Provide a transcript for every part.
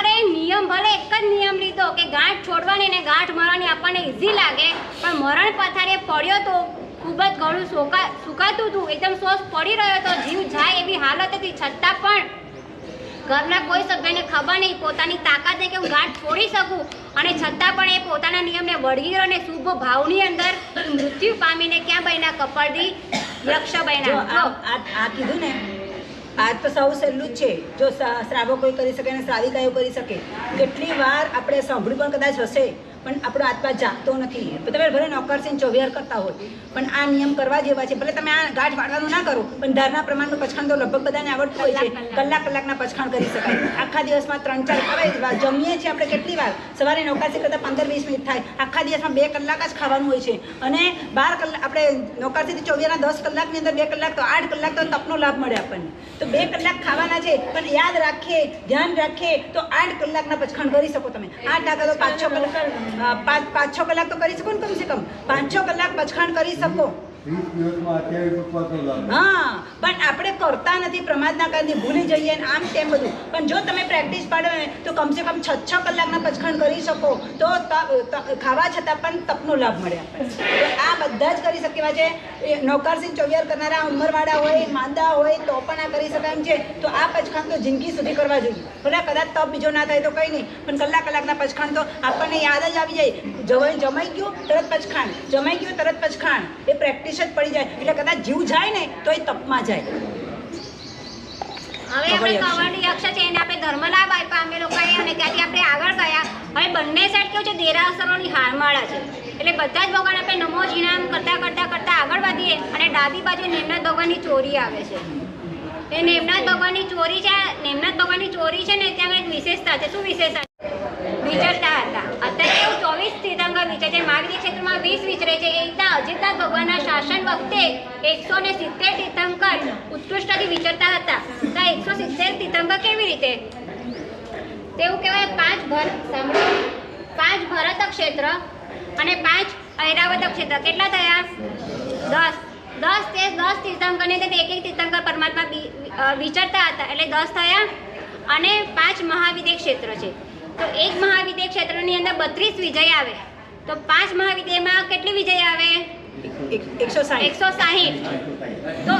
ડૉક્ટરે નિયમ ભલે એક જ નિયમ લીધો કે ગાંઠ છોડવાની ને ગાંઠ મારવાની આપણને ઇઝી લાગે, પણ મરણ પથારીએ પડ્યો તો ખૂબ જ ઘણું સુકાતું હતું, એકદમ શ્વાસ પડી રહ્યો હતો, જીવ જાય એવી હાલત હતી, છતાં પણ ઘરના કોઈ સભ્યને ખબર નહીં પોતાની તાકાત નહીં કે હું ગાંઠ છોડી શકું, અને છતાં પણ એ પોતાના નિયમને વળગી રહ્યો અને શુભ ભાવની અંદર મૃત્યુ પામીને ક્યાં બન્યા? કપડદી યક્ષ બન્યા. આ કીધું ને, આજ તો સૌ સહેલું જ છે. જો શ્રાવકોએ કરી શકે અને શ્રાવિકાઓ કરી શકે. કેટલી વાર આપણે સાંભળ્યું પણ કદાચ હશે, પણ આપણો આત્મા જાગતો નથી. તમે ભલે નોકરસીને ચોવિહાર કરતા હોય, પણ આ નિયમ કરવા જેવા છે. ભલે તમે આ ગાંઠ વાળવાનું ના કરો, પણ ધારના પ્રમાણનું પચખાણ તો લગભગ બધાને આવડતું હોય છે. કલાકના પચખાણ કરી શકાય. આખા દિવસમાં 3-4 હવે જમીએ છીએ આપણે કેટલી વાર, સવારે નોકરસી કરતાં 15-20 મિનિટ થાય, આખા દિવસમાં 2 કલાક જ ખાવાનું હોય છે. અને 12 કલાક આપણે નોકરસીથી ચોવિહારના 10 કલાકની અંદર 2 કલાક તો 8 કલાક તો તપનો લાભ મળે આપણને. તો 2 કલાક ખાવાના છે, પણ યાદ રાખીએ, ધ્યાન રાખીએ તો 8 કલાકના પચખાણ કરી શકો તમે. 8 તો 5-6 કલાક 5-6 કલાક તો કરી શકો ને, કમસે કમ 5-6 કલાક પચખાણ કરી શકો. હા, પણ આપણે કરતા નથી, પ્રમાદના કારણે ભૂલી જઈએ ને આમ તેમ બધું. પણ જો તમે પ્રેક્ટિસ પાડો ને તો કમસે કમ 6 કલાકના પચખાણ કરી શકો, તો ખાવા છતાં પણ તપનો લાભ મળે આપણે. આ બધા જ કરી શકે છે. નોકરસી ચોવિહાર કરનારા ઉંમરવાળા હોય, માંદા હોય તો પણ આ કરી શકાય એમ છે. તો આ પચખાણ તો જિંદગી સુધી કરવા જોઈએ. ભલે કદાચ તપ બીજો ના થાય તો કંઈ નહીં, પણ કલાકના પચખાણ તો આપણને યાદ જ આવી જાય. જમાઈ ગયું તરત પચખાણ, જમાઈ ગયું તરત પચખાણ. એ પ્રેક્ટિસ જ પડી જાય. એટલે કદાચ જીવ જાય ને તો એ તપમાં જાય. હવે આપણે કવરડી યક્ષ છે એને આપણે ધર્મલાભ આપ્યા અમે લોકોએ, અને ત્યાંથી આપણે આગળ ગયા. હવે બંને સાઈડ કેવું છે, દેરાસરોની હારમાળા છે. એટલે બધા જ ભગવાન આપણે નમો જીનામ કરતા આગળ વધીએ, અને ડાબી બાજુ નેમનાથ ભગવાનની ચોરી આવે છે. એ નેમનાથ ભગવાનની ચોરી છે. નેમનાથ ભગવાનની ચોરી છે ને, ત્યાં એક વિશેષતા છે. શું વિશેષતા? વિચરતા હતા. અત્યારે એવું 24 તીર્થંકર વિચરે છે. મહાવિદ્ય ક્ષેત્રમાં 20 વિચરે છે. એ રીતના અજીતનાથ ભગવાનના શાસન વખતે 170 તીર્થંકર ઉત્કૃષ્ટથી વિચરતા હતા. તો 170 તીર્થંકર કેવી રીતે? તેવું કહેવાય 5 ભરત ક્ષેત્ર અને 5 ઐરાવત ક્ષેત્ર. કેટલા થયા? 10 તીર્થંકરની અંદર એક તીર્થંકર પરમાત્મા વિચરતા હતા, એટલે 10 થયા. અને 5 મહાવિદ્ય ક્ષેત્ર છે. તો એક મહાવિદ્ય ક્ષેત્રની અંદર 32 વિજય આવે. તો 5 મહાવિદ્યમાં કેટલી વિજય આવે? 160. તો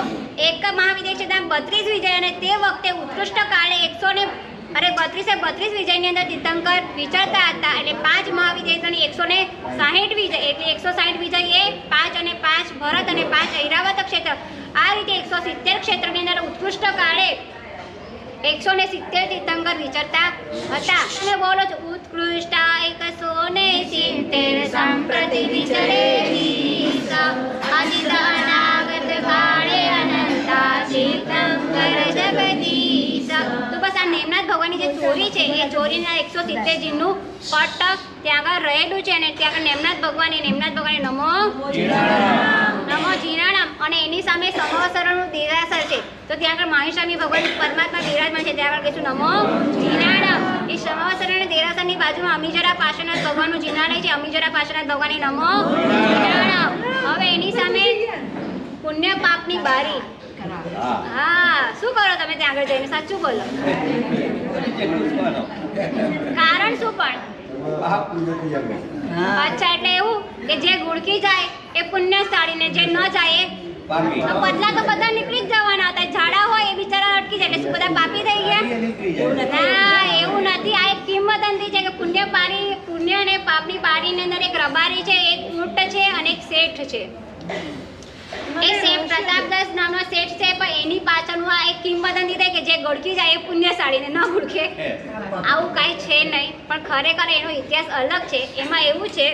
એક મહાવિદ્ય ક્ષેત્રમાં 32 વિજય, અને તે વખતે ઉત્કૃષ્ટ કાળે 32 વિજયની અંદર તીર્થંકર વિચરતા હતા. એટલે 5 મહાવિદ્યની 160 વિજય, એટલે 160 વિજય એ 5 અને 5 ભરત અને 5 ઐરાવત ક્ષેત્ર. આ રીતે 170 ક્ષેત્રની અંદર ઉત્કૃષ્ટ કાળે 170 તીર્થંકર વિચરતા હતા. તમે બોલો છો, ઉત્કૃષ્ટ 170 સંપ્રતિ વિચરે અજીત અનાગત કાળે અનંતા તીર્થંકર જગદીશ. તો બસ આ નેમનાથ ભગવાનની જે ચોરી છે, એ ચોરીના 170 જીનું પટ ત્યાં આગળ રહેલું છે. અને ત્યાં આગળ નેમનાથ ભગવાને નમો જીનાણામ, અને એની સામે સમવસરણનું દેરાસર છે. તો ત્યાં આગળ માહિસ્વામી ભગવાન પરમાત્મા બિરાજમાન છે. ત્યાં આગળ કહીશું નમો જીનાણામ. એ સમવસરણ દેરાસરની બાજુમાં અમીજરા પાર્શ્વનાથ ભગવાનનું જીનાલય છે. અમીજરા પાર્શ્વનાથ ભગવાનને નમો જીનાણામ. હવે એની સામે પુણ્ય પાપની બારી. હા, શું કરો તમે ત્યાં આગળ જઈને? સાચું બોલો. કારણ શું પણ? અચ્છા, એટલે એવું કે જે ગુણકી જાય એ પુણ્યશાળી, ને જે ન જાય એ બદલા તો બધા નીકળી જ જવાના હતા. ઝાડા હોય એ બિચારા અટકી જાય, એટલે શું બધા પાપી થઈ ગયા? ના, એવું નથી. આ એક કિંમતંતી છે કે પુણ્ય અને પાપની બારીની અંદર એક રબારી છે, એક ઊંટ છે અને એક શેઠ છે. એ શેઠ પ્રતાપદાસ નામનો શેઠ છે, પણ એની પાછળનું આ એક કિંમતંતી થાય કે જે ગોળકી જાય એ પુણ્યશાળીને ન ગુડકે. આવું કાંઈ છે નહીં, પણ ખરેખર એનો ઇતિહાસ અલગ છે. એમાં એવું છે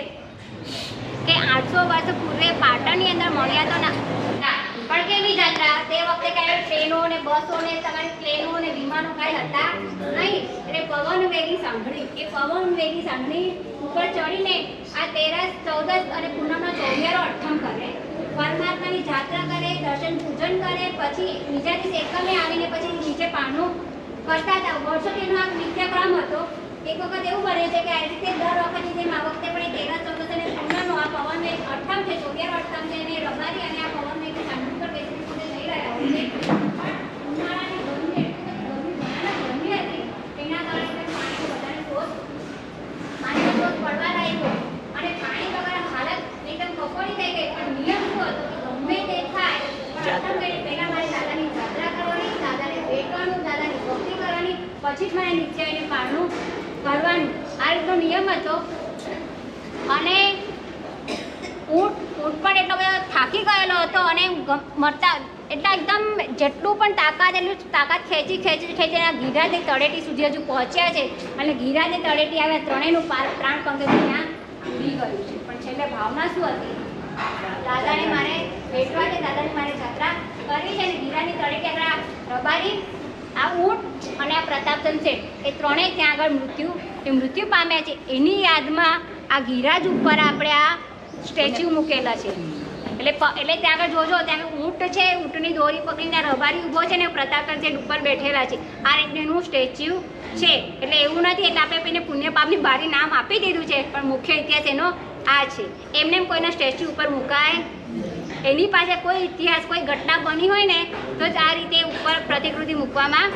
કે 800 વર્ષ પૂર્વે પાટણની અંદર મણિયાદોના પણ કેવી જાત્રા, તે વખતે કાંઈ ટ્રેનો ને બસો ને તમારી પ્લેનો ને વિમાનો કાંઈ હતા નહીં. એટલે પવનવેગી સાંભળી ઉપર ચડીને આ 13, 14 અને પૂનમનો ચોવિહારો અઠમ કરે, પરમાત્માની જાત્રા કરે, દર્શન પૂજન કરે, પછી બીજા દિવસે એકમે આવીને પછી નીચે પાનું કરતા હતા. વર્ષોથી એનો આ નિત્યક્રમ હતો. એક વખત એવું બને છે કે આ રીતે દર વખતની જેમ આ વખતે પણ 13, 14 અને પૂનમનો આ પવનવેગ અઠમ છે, ચોવિહારો અઠમ છે, અને રબારી અને આ પવનવેગ સાંભળ પર બેસીને લઈ રહ્યા હોય છે. ઉનાળાની ગરમી હતી, એના કારણે પાણી પ્રથમ કરીને પહેલા મારે દાદાની જાત્રા કરવાની, દાદાને ભેટવાનું, દાદાની ભક્તિ કરવાની, પછી જ મારે નીચે આવીને પારણું કરવાનું. આ રીતનો નિયમ હતો. અને ઊંટ પણ એટલો બધો થાકી ગયેલો હતો અને મરતા એટલે એકદમ જેટલું પણ તાકાત એટલું તાકાત ખેંચી એના ગિરાજની તળેટી સુધી હજુ પહોંચ્યા છે. અને ગિરાજની તળેટી આવ્યા ત્રણેયનું પ્રાણ પંકજ ત્યાં ઉડી ગયું છે. પણ છેલ્લે ભાવના શું હતી? દાદાને મારે ભેટવા છે, દાદાની મારે જાત્રા કરવી છે. અને ગિરાજની તળેટી આગળ રબારી, આ ઊંટ અને આ પ્રતાપચંદ શેઠ એ ત્રણેય ત્યાં આગળ મૃત્યુ પામ્યા છે. એની યાદમાં આ ગિરાજ ઉપર આપણે આ સ્ટેચ્યુ મૂકેલા છે. એટલે ત્યાં આગળ જોજો, ત્યાં ઊંટ છે, ઊંટની દોરી પકડીને રબારી ઊભો છે ને પ્રતાપચંદ શેઠ ઉપર બેઠેલા છે. આ રીતનું સ્ટેચ્યુ છે. એટલે એવું નથી એટલે આપણે એને પુણ્ય પાપની બારી નામ આપી દીધું છે, પણ મુખ્ય ઇતિહાસ એનો આ છે. એમને કોઈના સ્ટેચ્યુ ઉપર મુકાય, એની પાસે કોઈ ઇતિહાસ કોઈ ઘટના બની હોય ને તો જ આ રીતે ઉપર પ્રતિકૃતિ મૂકવામાં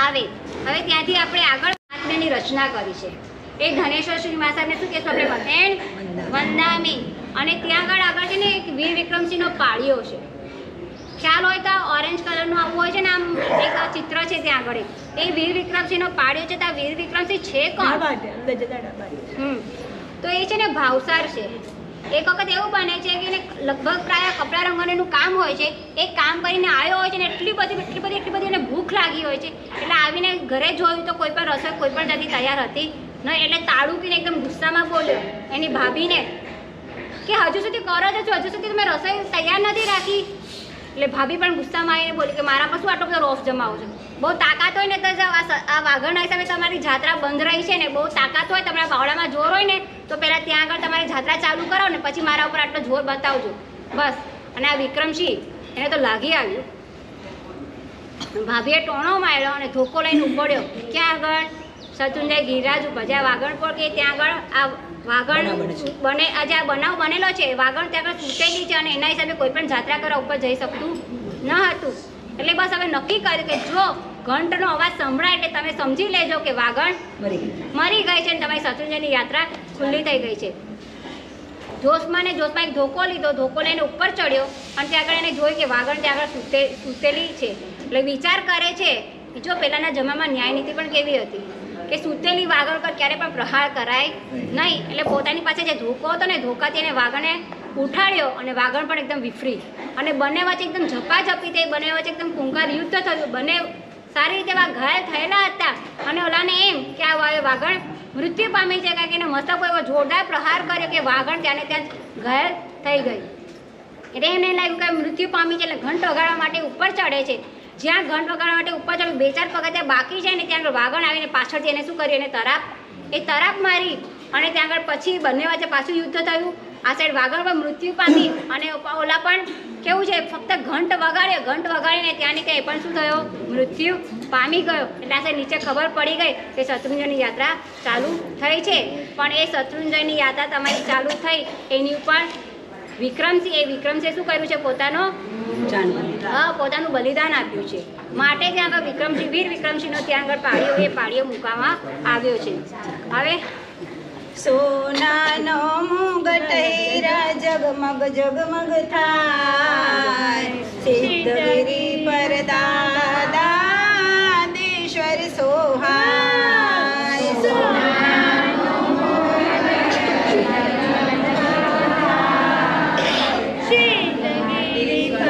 આવે. હવે ત્યાંથી આપણે આગળ આત્મ્યની રચના કરી છે. એ ધનેશ્વર શ્રી માસાને શું કહેશું આપણે? વંદામી. અને ત્યાં આગળ છે ને એક વીર વિક્રમસિંહનો પાળિયો છે. ખ્યાલ હોય તો ઓરેન્જ કલરનું આવું હોય છે ને, આમ એક ચિત્ર છે ત્યાં આગળ. એ વીર વિક્રમસિંહનો પાળિયો છે. તો આ વીર વિક્રમસિંહ છે કોણ? તો એ છે ને ભાવસાર છે. એક વખત એવું બને છે કે લગભગ પ્રાય કપડા રંગવાનું કામ હોય છે. એ કામ કરીને આવ્યો હોય છે ને એટલી બધી એને ભૂખ લાગી હોય છે. એટલે આવીને ઘરે જોયું તો કોઈ પણ રસોઈ કોઈ પણ જાતની તૈયાર હતી નહીં. એટલે તાળું પીને એકદમ ગુસ્સામાં બોલ્યો એની ભાભીને કે હજુ સુધી કરો છો, હજુ સુધી તમે રસોઈ તૈયાર નથી રાખી. એટલે ભાભી પણ ગુસ્સામાં આવીને બોલી કે મારા પર શું આટલો બધો રોફ જમાવો છો? બહુ તાકાત હોય ને તો આ વાઘણના હિસાબે તમારી જાત્રા બંધ રહી છે ને, બહુ તાકાત હોય, તમારા બાવળામાં જોર હોય ને તો પહેલાં ત્યાં આગળ તમારી જાત્રા ચાલુ કરો ને પછી મારા ઉપર આટલો જોર બતાવજો બસ. અને આ વિક્રમસિંહ એને તો લાગી આવ્યું. ભાભીએ ટોણો માર્યો અને ધોકો લઈને ઉપડ્યો. ક્યાં આગળ? શત્રુંજય ગિરિરાજ ઉપર. જ્યાં વાઘણ પર કે ત્યાં આગળ આ વાઘણ બને, આજે આ બનાવ બનેલો છે, વાઘણ ત્યાં આગળ તૂટેલી છે અને એના હિસાબે કોઈ પણ જાત્રા કરવા ઉપર જઈ શકતું ન હતું. એટલે બસ હવે નક્કી કર્યું કે જો ઘંટનો અવાજ સંભળાય એટલે તમે સમજી લેજો કે વાઘણ મરી ગઈ છે અને તમારી શત્રુંજયની યાત્રા ખુલ્લી થઈ ગઈ છે. જોશમાં એક ધોકો લીધો, ધોકો લઈને ઉપર ચડ્યો અને ત્યાં આગળ એને જોયું કે વાઘણ ત્યાં આગળ સૂતેલી છે. એટલે વિચાર કરે છે કે જો પહેલાંના જમાનામાં ન્યાય નીતિ પણ કેવી હતી કે સૂતેલી વાઘણ પર ક્યારે પણ પ્રહાર કરાય નહીં. એટલે પોતાની પાસે જે ધોકો હતો ને ધોકાથી એને વાઘણે ઉઠાડ્યો અને વાઘણ પણ એકદમ વિફરી અને બંને વચ્ચે એકદમ ઝપાઝપી થઈ, બંને વચ્ચે એકદમ ખૂંખાર યુદ્ધ થયું. બંને સારી રીતે ઘાયલ થયેલા હતા અને ઓલાને એમ કે આ વાઘણ મૃત્યુ પામી છે કારણ કે એને મસ્તક એવો જોરદાર પ્રહાર કર્યો કે વાઘણ ત્યાં ને ત્યાં ઘાયલ થઈ ગઈ. એટલે એને લાગ્યું કે મૃત્યુ પામી છે. એટલે ઘંટ વગાડવા માટે ઉપર ચડે છે. જ્યાં ઘંટ વગાડવા માટે ઉપર ચડ્યું 2-4 પગથિયાં બાકી છે ને ત્યાં આગળ વાઘણ આવીને પાછળથી એને શું કર્યું? એને તરાપ મારી અને ત્યાં આગળ પછી બંને વચ્ચે પાછું યુદ્ધ થયું. આ સાઈડ વાઘણ પણ મૃત્યુ પામી અને ઓલા પણ કેવું છે ફક્ત ઘંટ વગાડીને ત્યાંની ત્યાં એ પણ શું થયો? મૃત્યુ પામી ગયો. એટલે આ સાઈડ નીચે ખબર પડી ગઈ કે શત્રુંજયની યાત્રા ચાલુ થઈ છે. પણ એ શત્રુંજયની યાત્રા તમારી ચાલુ થઈ એની ઉપર વિક્રમસિંહે શું કર્યું છે? પોતાનું બલિદાન આપ્યું છે. માટે ત્યાં આગળ વીર વિક્રમસિંહનો ત્યાં આગળ પાળિયો મૂકવામાં આવ્યો છે. હવે સોનાનો મુગટૈરા જગમગ જગમગ થાય, સિદ્ધગિરી પર દાદેશ્વર સોહાય. સોનાનો સિદ્ધગિરી પર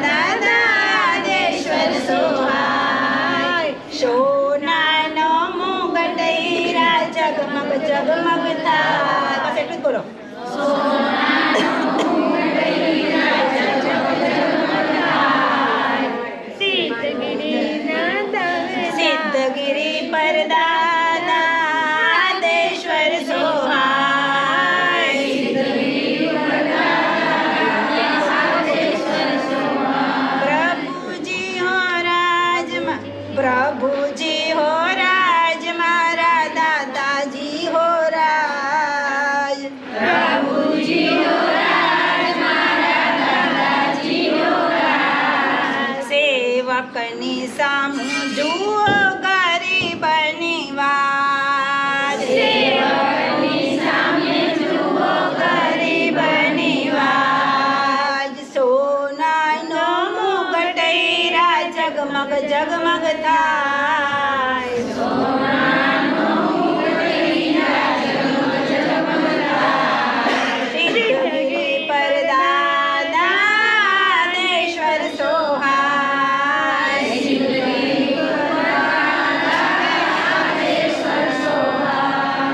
દાદેશ્વર સોહાય. સોનાનો મુગટૈરા જગમગ જગમગ થાય. બસ એટલું જ બોલો. સિદ્ધગિરી પર દાદેશ્વર સોહાય. પ્રભુજી હો રાજમાં, પ્રભુજી હો રાજ, મારા દાદાજી હો રાજ. પ્રભુજી હો રાજ, મારા દાદાજી હો રાજ. સેવકની સામું જુઓ ગરીબની વાત. સેવકની સામે જુઓ ગરીબની વાત. સોનાનો મુકટ હીરા જગમગ જગમગ થાય સિદ્ધગિરી પર દાદાદેશ્વર સોહાય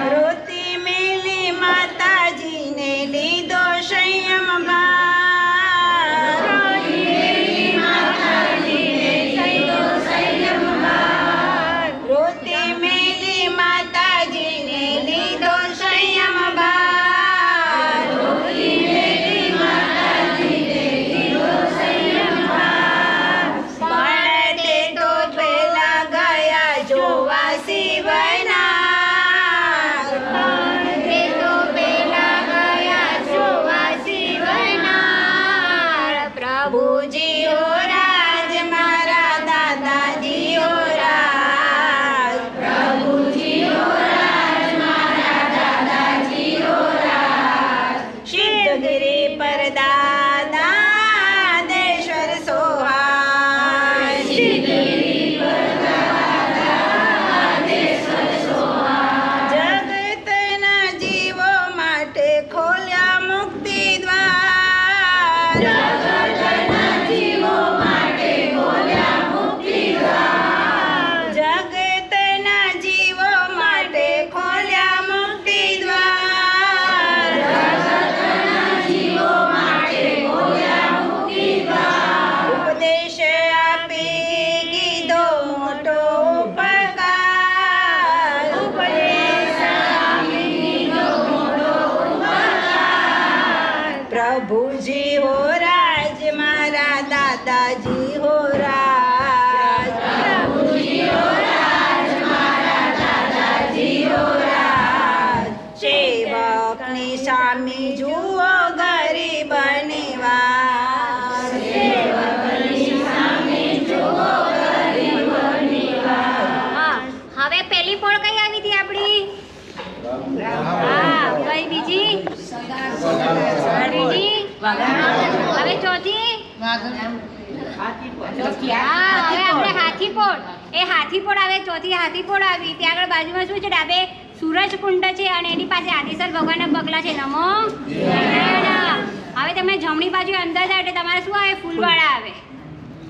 રોતી મેલી માતાજીને લીધો સંયમ ભાર રોતી મેલી માતાજીને લીધો સંયમ ભાર પણ તે તો પેલા ગયા જોવા શિવના તે તો પેલા ગયા જોવા શિવના પ્રભુજી હો રાજ મારા દાદાજી હો રાજ સિદ્ધગિરી પર દાદાદેશ્વર સોહાય જગતના જીવો માટે ખોલ્યા મુક્તિ દ્વાર જગતના જીવો માટે ખોલ્યા મુક્તિ દ્વાર ઉપદેશ આપી કીધો મોટો ઉપકાર પ્રભુજી હો રાજ મારા દાદાજી હો રાજ સેવકની સામી જુઓ ગરીબની વાત હા હવે પેલી પોળ કઈ આવી હતી આપણી હા કઈ બીજી ત્રીજી હવે ચોથી હા હવે આપણે હાથીપોળ એ હાથીપોળ આવે ચોથી હાથીપોળ આવી ત્યાં આગળ બાજુમાં શું છે ડાબે સૂરજકુંડ છે અને એની પાસે આદિસર ભગવાનના પગલા છે નમો નારાયણ. હવે તમે જમણી બાજુ અંદર જાઓ એટલે તમારે શું આવે ફૂલવાળા આવે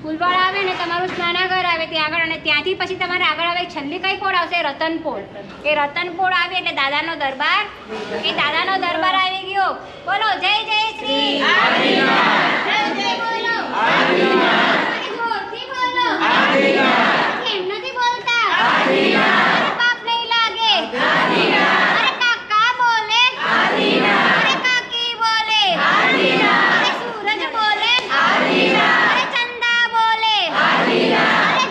ફૂલવાળા આવે ને તમારું સ્નાનાગર આવે ત્યાં આગળ અને ત્યાંથી પછી તમારે આગળ આવે છેલ્લી કઈ પોળ આવશે રતનપોળ એ રતનપોળ આવે એટલે દાદાનો દરબાર એ દાદાનો દરબાર આવી ગયો બોલો જય જય શ્રી જય જય બોલો અરે જોરથી બોલો કેમ નથી બોલતા અરે પાપ નહીં લાગે અરે કાકા બોલે અરે કાકી બોલે અરે સૂરજ બોલે અરે ચંદા બોલે અરે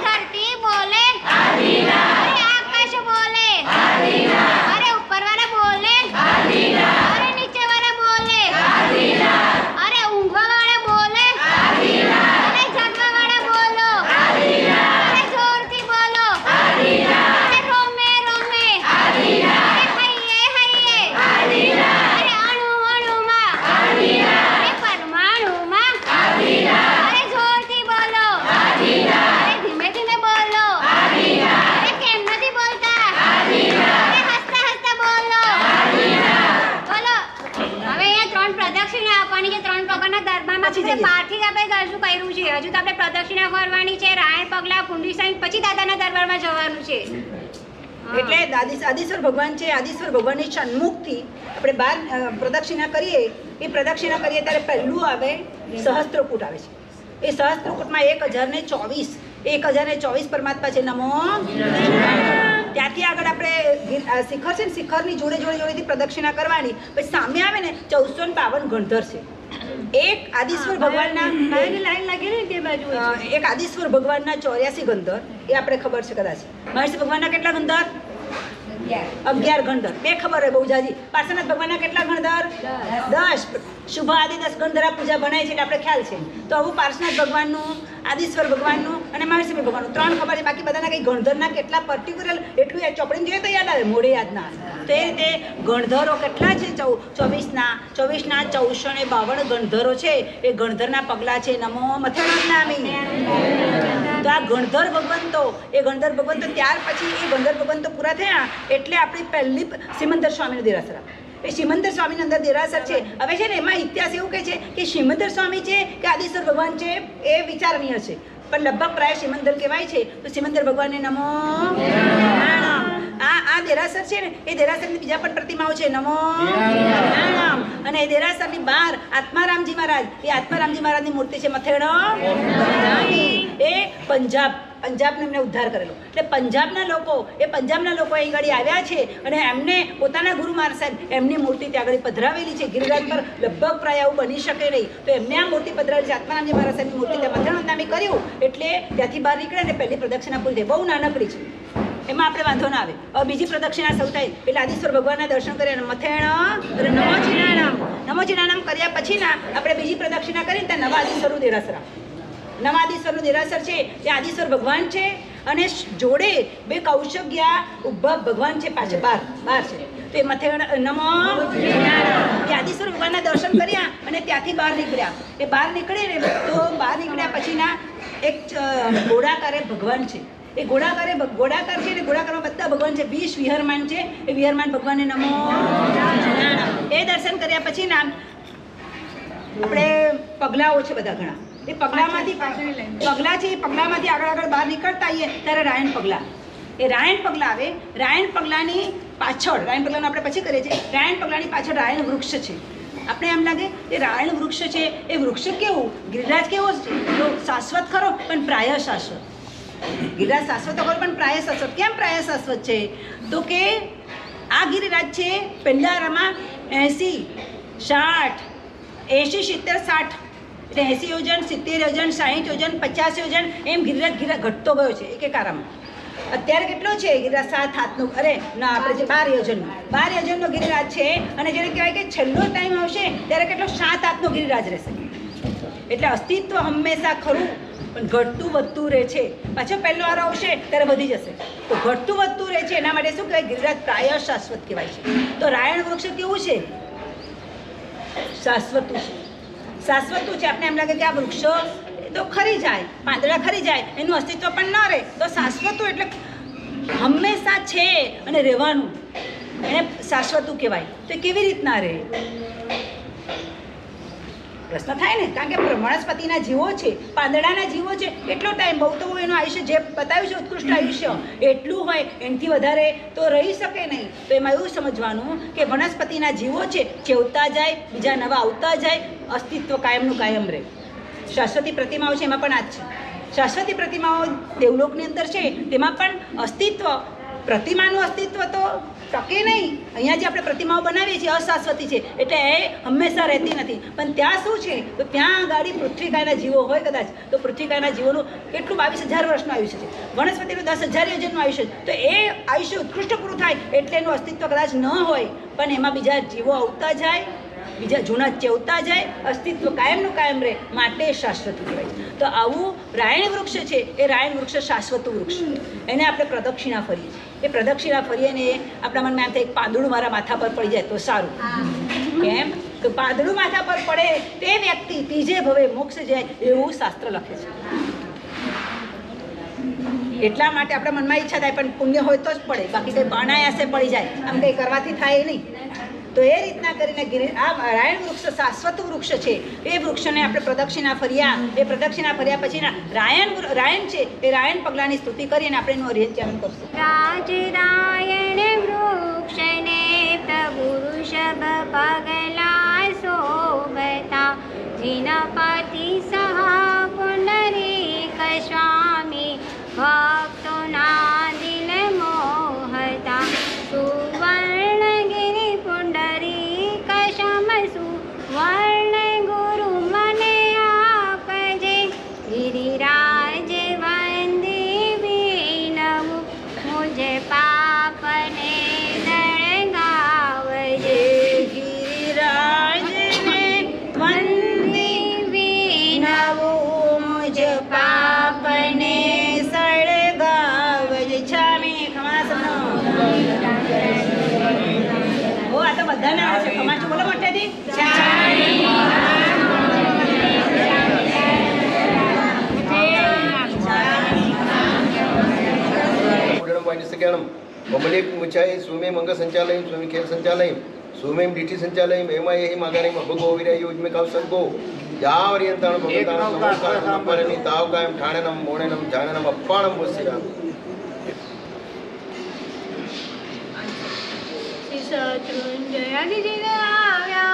ધરતી બોલે અરે આકાશ બોલે અરે ઉપરવાળા બોલે અરે નીચેવાળા બોલે અરે ઊંઘવાવાળા બોલે અરે જાગવાવાળા બોલો અરે જોરથી બોલો અરે રોમે રોમે અરે હૈયે હૈયે અરે અણુ અણુમાં અરે પરમાણુમાં અરે જોરથી બોલો અરે ધીમે ધીમે બોલો અરે કેમ નથી બોલતા અરે હસતા હસતા બોલો બોલો હવે અહીંયા ત્રણ પ્રદક્ષિણા આપવાની છે ત્રણ પ્રકારના દરબારમાં પછી છે જઈએ. પારથી જ આપણે દર્શન કર્યું છે હજુ તો આપણે પ્રદક્ષિણા કરવાની છે રાયણ પગલા કુંડી સાઈન પછી દાદાના દરબારમાં જવાનું છે હા. એટલે આદિશ્વર ભગવાન છે આદિશ્વર ભગવાનની સન્મુખથી આપણે બાર પ્રદક્ષિણા કરીએ એ પ્રદક્ષિણા કરીએ ત્યારે પહેલું આવે સહસ્ત્રકૂટ આવે છે એ સહસ્ત્રકૂટમાં 1024 પરમાત્મા છે નમો ત્યાંથી આગળ આપણે શિખર છે ને શિખરની જોડેથી પ્રદક્ષિણા કરવાની પછી સામે આવે ને 1452 ગણધર છે એક આદિશ્વર ભગવાનના લાઈન લાગેલી તે બાજુ એક આદિશ્વર ભગવાનના 84 ગંધર એ આપણે ખબર છે કદાચ મહેશ ભગવાનના કેટલા ગંધર 11 ગણધર બે ખબર હોય બહુ જાજી પાર્શ્વનાથ ભગવાનના કેટલા ગણધર 10 શુભ આદિ 10 ગણધરા પૂજા ભણાય છે એટલે આપણે ખ્યાલ છે તો આવું પાર્શ્વનાથ ભગવાનનું આદિશ્વર ભગવાનનું અને મહાવીર ભગવાનનું 3 ખબર છે, બાકી બધાના કંઈ ગણધરના કેટલા પર્ટિક્યુલર એટલું એ ચોપડીને જોઈએ તો યાદ આવે, મોઢે યાદ ના આવે. તો એ રીતે ગણધરો કેટલા છે? 24ના 1452 ગણધરો છે. એ ગણધરના પગલાં છે નમો મથેણામી. તો આ ગણધર ભગવંતો, એ ગણધર ભગવંતો ત્યાર પછી એ ગણધર ભગવંતો પૂરા થયા એટલે આપણી પહેલી સિમંદર સ્વામીનો દેરાસર. એ સિમંદર સ્વામીની અંદર દેરાસર છે. હવે છે ને એમાં ઇતિહાસ એવું કહે છે કે સિમંદર સ્વામી છે કે આદિશ્વર ભગવાન છે એ વિચારણીય છે, પણ લગભગ પ્રાય સિમંદર કહેવાય છે. તો સિમંદર ભગવાનને નમો. આ દેરાસર છે ને એ દેરાસરની બીજા પણ પ્રતિમાઓ છે નમો. અને એ દેરાસરની બહાર આત્મારામજી મહારાજ, એ આત્મારામજી મહારાજની મૂર્તિ છે મથેડો. એ પંજાબને એમને ઉદ્ધાર કરેલો. એટલે પંજાબના લોકો અહીં આગળ આવ્યા છે અને એમને પોતાના ગુરુ મહારાજ સાહેબ એમની મૂર્તિ ત્યાં આગળ પધરાવેલી છે. ગિરિરાજ પર લગભગ પ્રાય આવું બની શકે નહીં, તો એમને આ મૂર્તિ પધરાવેલી છે. આત્મારામજી મહારાજ સાહેબની મૂર્તિ ત્યાં મથેણામી કર્યું એટલે ત્યાંથી બહાર નીકળે ને પહેલી પ્રદક્ષિણા પૂરી થઈ. બહુ નાનકડી છે, એમાં આપણે વાંધો ના આવે. હવે બીજી પ્રદક્ષિણા સૌ થાય એટલે આદિશ્વર ભગવાનના દર્શન કર્યા, નમો ચિનાનામ કર્યા પછી ના આપણે બીજી પ્રદક્ષિણા કરીને ત્યાં નવા આદિશ્વરનું દેરાસર. નવા આદિશ્વરનું દેરાસર છે તે આદિશ્વર ભગવાન છે અને જોડે 2 કૌશગ્યા ઉદ્ભવ ભગવાન છે, પાછળ બાર છે. તો એ નમો એ આદિશ્વર ભગવાનના દર્શન કર્યા અને ત્યાંથી બહાર નીકળ્યા. એ બહાર નીકળે ને તો બહાર નીકળ્યા પછીના એક ઘોડાકારે ભગવાન છે. એ ગોળાકાર છે ને ગોળાકારમાં બધા ભગવાન છે. 20 વિહરમાન છે. એ વિહરમાન ભગવાનને નમો. એ દર્શન કર્યા પછી ના આપણે પગલાઓ છે બધા ઘણા. એ પગલામાંથી આગળ બહાર નીકળતા આવીએ ત્યારે રાયણ પગલા. એ રાયણ પગલા આવે. રાયણ પગલાની પાછળ, રાયણ પગલાનું આપણે પછી કરીએ છીએ, રાયણ પગલાની પાછળ રાયણ વૃક્ષ છે. આપણે એમ લાગે એ રાયણ વૃક્ષ છે, એ વૃક્ષ કેવું, ગિરિરાજ કેવો છે? તો શાશ્વત ખરો પણ પ્રાય શાશ્વત. ગિરિરાજ શાશ્વત ખરો પણ પ્રાય શાશ્વત. કેમ પ્રાય શાશ્વત છે? તો કે આ ગિરિરાજ છે પહેલામાં 80, 60, 70, 60 એટલે 80 યોજન, 70 યોજન, 60 યોજન, 50 યોજન એમ ગિરિરાજ ઘટતો ગયો છે એક આરામાં. અત્યારે કેટલો છે ગિરિરાજ? 7 હાથનું, અરે ના આપણે જે 12 યોજનનો ગિરિરાજ છે. અને જેને કહેવાય કે છેલ્લો ટાઈમ આવશે ત્યારે કેટલો 7 હાથનો ગિરિરાજ રહેશે. એટલે અસ્તિત્વ હંમેશા ખરું પણ ઘટતું વધતું રહે છે. પાછો પહેલો વારો આવશે ત્યારે વધી જશે. તો ઘટતું વધતું રહે છે એના માટે શું કહેવાય? ગિરિરાજ પ્રાય શાશ્વત કહેવાય છે. તો રાયણ વૃક્ષ કેવું છે? શાશ્વતું છે. આપણે એમ લાગે કે આ વૃક્ષો તો ખરી જાય, પાંદડા ખરી જાય, એનું અસ્તિત્વ પણ ન રહે. તો શાશ્વતું એટલે હંમેશા છે અને રહેવાનું, એને શાશ્વતું કહેવાય. તો કેવી રીતના રહે? પ્રશ્ન થાય ને, કારણ કે વનસ્પતિના જીવો છે, પાંદડાના જીવો છે. એટલો ટાઈમ બહુ તો એનું આયુષ્ય જે બતાવ્યું છે ઉત્કૃષ્ટ આયુષ્ય એટલું હોય, એનાથી વધારે તો રહી શકે નહીં. તો એમાં એવું સમજવાનું કે વનસ્પતિના જીવો છે ચેવતા જાય, બીજા નવા આવતા જાય, અસ્તિત્વ કાયમનું કાયમ રહે. શાશ્વતી પ્રતિમાઓ છે એમાં પણ આ જ છે. શાશ્વતી પ્રતિમાઓ દેવલોકની અંદર છે તેમાં પણ અસ્તિત્વ, પ્રતિમાનું અસ્તિત્વ તો ટકે નહીં. અહીંયા જે આપણે પ્રતિમાઓ બનાવીએ છીએ અશાશ્વતી છે એટલે એ હંમેશા રહેતી નથી. પણ ત્યાં શું છે? તો ત્યાં ગાડી પૃથ્વીકાયના જીવો હોય કદાચ, તો પૃથ્વીકાયના જીવોનું કેટલું 22,000 વર્ષનું આયુષ્ય છે. વનસ્પતિનું 10,000 યોજનનું આયુષ્ય છે. તો એ આયુષ્ય ઉત્કૃષ્ટ પૂરું થાય એટલે એનું અસ્તિત્વ કદાચ ન હોય, પણ એમાં બીજા જીવો આવતા જાય, બીજા જૂના ચેવતા જાય, અસ્તિત્વ કાયમનું કાયમ રહે, માટે શાશ્વત કહેવાય છે. તો આવું રાયણ વૃક્ષ છે. એ રાયણ વૃક્ષ શાશ્વત વૃક્ષ. એને આપણે પ્રદક્ષિણા ફરીએ છીએ. એ પ્રદક્ષિણા ફરીએ ને આપણા મનમાં એમ થાય એક પાંદડું મારા માથા પર પડી જાય તો સારું. કેમ? તો પાંદડું માથા પર પડે તે વ્યક્તિ ત્રીજે ભવે મોક્ષ જાય એવું શાસ્ત્ર લખે છે. એટલા માટે આપણા મનમાં ઈચ્છા થાય પણ પુણ્ય હોય તો જ પડે, બાકી કંઈ અનાયાસે પડી જાય, આમ કંઈ કરવાથી થાય નહીં. તો એ રીતના કરીને આ રાયણ વૃક્ષ શાશ્વત વૃક્ષ છે. એ વૃક્ષને આપણે પ્રદક્ષિણા ફર્યા. એ પ્રદક્ષિણા ફર્યા પછીના રાયણ છે એ રાયણ પગલાની સ્તુતિ કરીને આપણે એનું અર્યંત્યામન કરશું. રાજ રાયણ વૃક્ષને પ્રભુ ઋષભ પગલા શોભતા, જીનપતિ સહા પુંડરીક સ્વામી ભક્તોના દિલ મોહતા, સુવર્ણગિરી પુંડરીક શમ સુવર્ણ ગુરુ મને આપજે, ગિરિરાજ વંદે વિનવું મુજ પાપને દળગાવજે, ગિરિરાજને વંદે વિનવું મુજ પાપ બધાને આવે છે ખમા બોલો મોટેથી ममलेक मुचाई स्वामी मंग संचालय स्वामी खेल संचालय स्वामी डीटी संचालय एमा यही मागाने भगो विराय योजमे काव संगो यावरियंताण भगताण नमस्कार नमपरनी ताव कायम ठाणेनम मोणेनम जाणेनम अप्पाणम वसिराम शत्रुंजयाजी जिने आव्या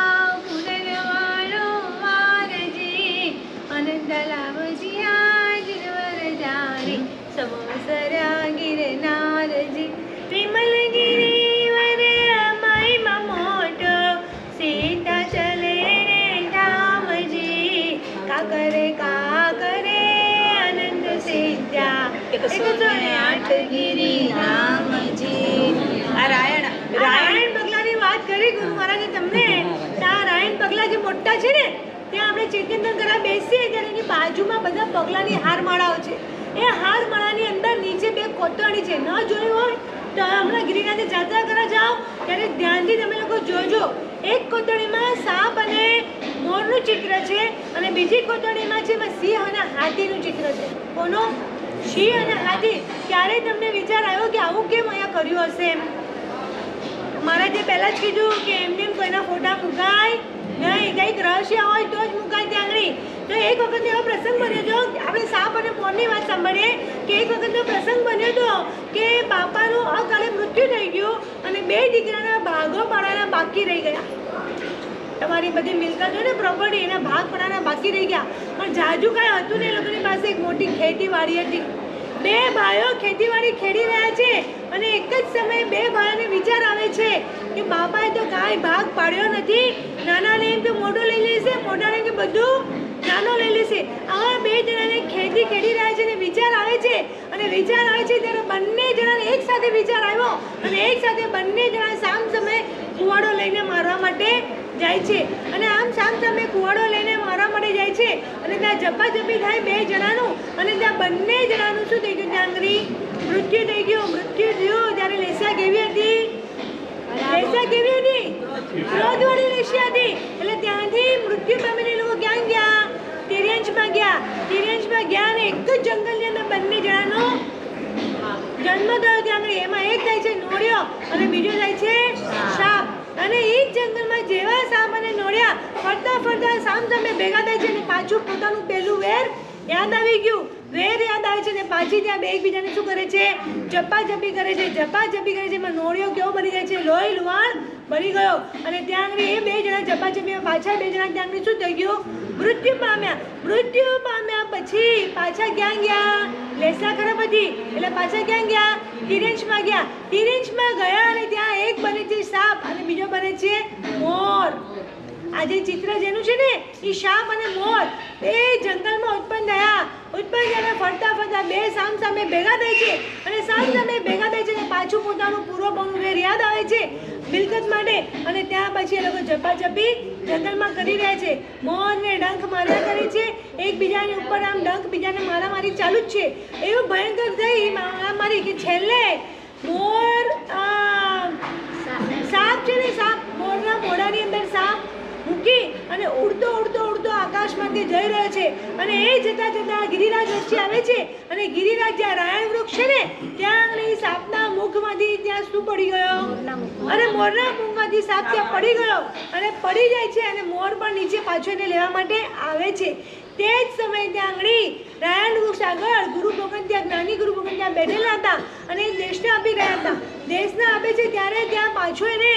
पुनर्वाणो मारजी आनंद लाभजी जिनवर जाणे समसर्या गिरनारजी विमल गिरीवर महिमा मोठ सीता चले रे धामजी का करे आनंद सिद्ध्या 108 गिरी धामजी આ રાયણ રાયણ પગલાની વાત કરી ગુરુ મહારાજે તમને આ રાયણ પગલા જે મોટા છે ને ત્યાં આપણે ચેતન કરા બેસીએ ત્યારે એની બાજુમાં બધા પગલાની હારમાળાઓ છે એ હારમાળાની અંદર નીચે 2 કોતરણી છે ન જોયું હોય તો હમણાં ગિરિરાજે જાત્રા કરવા જાઓ ત્યારે ધ્યાનથી તમે લોકો જોજો એક કોતરણીમાં સાપ અને મોરનું ચિત્ર છે અને બીજી કોતરણીમાં છે એમાં સિંહ અને હાથીનું ચિત્ર છે કોનો સિંહ અને હાથી ત્યારે તમને વિચાર આવ્યો કે આવું કેમ અહીંયા કર્યું હશે એમ મહારાજે પહેલાં જ કીધું કે એમને કોઈના ફોટા મુકાય નહીં કંઈક રહસ્ય હોય તો જ મુકાય ત્યાં આગળ તો એક વખત એવો પ્રસંગ બન્યો હતો આપણે સાપ અને મોરની વાત સાંભળીએ કે એક વખત એવો પ્રસંગ બન્યો હતો કે બાપાનું અકાલે મૃત્યુ થઈ ગયું અને 2 દીકરાના ભાગો પાડવાના બાકી રહી ગયા તમારી બધી મિલકત હોય ને પ્રોપર્ટી એના ભાગ પડવાના બાકી રહી ગયા પણ જાજુ કાંઈ હતું ને એ લોકોની પાસે એક મોટી ખેતીવાડી હતી 2 ભાઈઓ ખેતીવાડી ખેડી રહ્યા છે અને એક જ સમયે 2 ભાઈઓને વિચાર આવે છે કે બાપાએ તો કાંઈ ભાગ પાડ્યો નથી નાનાને એમ તો મોટો લઈ લેશે મોટાને કે બધું નાનો લઈ લેશે આવા 2 જણાને ખેતી ખેડી રહ્યા છે અને વિચાર આવે છે ત્યારે બંને જણાને એક સાથે વિચાર આવ્યો અને એક સાથે બંને જણા સામ સામે કુવાડો લઈને મારવા માટે જાય છે અને આમ સામ સામે કુવાડો લઈને મારવા માટે જાય છે અને ત્યાં ઝપાઝપી થાય 2 જણાનું અને ત્યાં બંને જણાનું શું થઈ ગયું ત્યાં આગળ મૃત્યુ થયું ત્યારે લેસા કેવી હતી ક્રોધવાળી લેસા હતી એટલે ત્યાંથી મૃત્યુ પામીને લોકો ક્યાં ગયા તિર્યંશમાં ગયા અને એક જ જંગલની અંદર બંને જણાનો જન્મ થયો ત્યાં આગળ એમાં એક થાય છે નોળિયો અને બીજો થાય છે સાપ અને એ જ જંગલમાં જેવા સાપ અને નોળિયા ફરતા સામ સામે ભેગા થાય છે અને પાછું પોતાનું પહેલું વેર યાદ આવી ગયું યાદ આવે છે ને પાછી ત્યાં 2 એકબીજાને શું કરે છે ઝપાઝપી કરે છે એમાં નોળિયો કેવો બની જાય છે લોહી લુહાણ બની ગયો અને ત્યાં આગળ એ 2 જણા ઝપાઝપીમાં પાછા 2 જણા ત્યાં આગળ શું થઈ ગયું મૃત્યુ પામ્યા પછી પાછા ક્યાં ગયા લેસા ખરાબ હતી એટલે પાછા ક્યાં ગયા તિર્યંશમાં ગયા અને ત્યાં એક બને છે સાપ અને બીજો બને છે મોર આ જે ચિત્ર જેનું છે ને એ સાપ અને મોર એ જંગલમાં ઉત્પન્ન થયા ફરતા 2 સામ સામે ભેગા થાય છે અને પાછું પોતાનું પૂર્વપણું વેર યાદ આવે છે મિલકત માટે અને ત્યાં પછી એ લોકો ઝપાઝપી જંગલમાં કરી રહ્યા છે મોરને ડંખ માર્યા કરે છે એકબીજાની ઉપર આમ ડંખ બીજાને મારામારી ચાલુ જ છે એવું ભયંકર થઈ મારામારી કે છેલ્લે મોર સાપ છે ને મોરના મોઢાની અંદર સાપ મૂકી અને ઉડતો આકાશમાંથી જઈ રહ્યો છે અને એ જતા ગિરિરાજ વચ્ચે આવે છે અને ગિરિરાજ જ્યાં રાયણ વૃક્ષ છે ને ત્યાં આગળ સાપના મુખમાંથી ત્યાં શું પડી ગયો અને મોરના મુખમાંથી સાપ ત્યાં પડી ગયો અને પડી જાય છે અને મોર પણ નીચે પાછો એને લેવા માટે આવે છે તે જ સમયે ત્યાં આગળ રાયણ વૃક્ષ આગળ ગુરુ ભગવાન જ્ઞાની ગુરુ ભગવાન ત્યાં બેઠેલા હતા અને દેશને આપી રહ્યા હતા દેશને આપે છે ત્યારે ત્યાં પાછો એને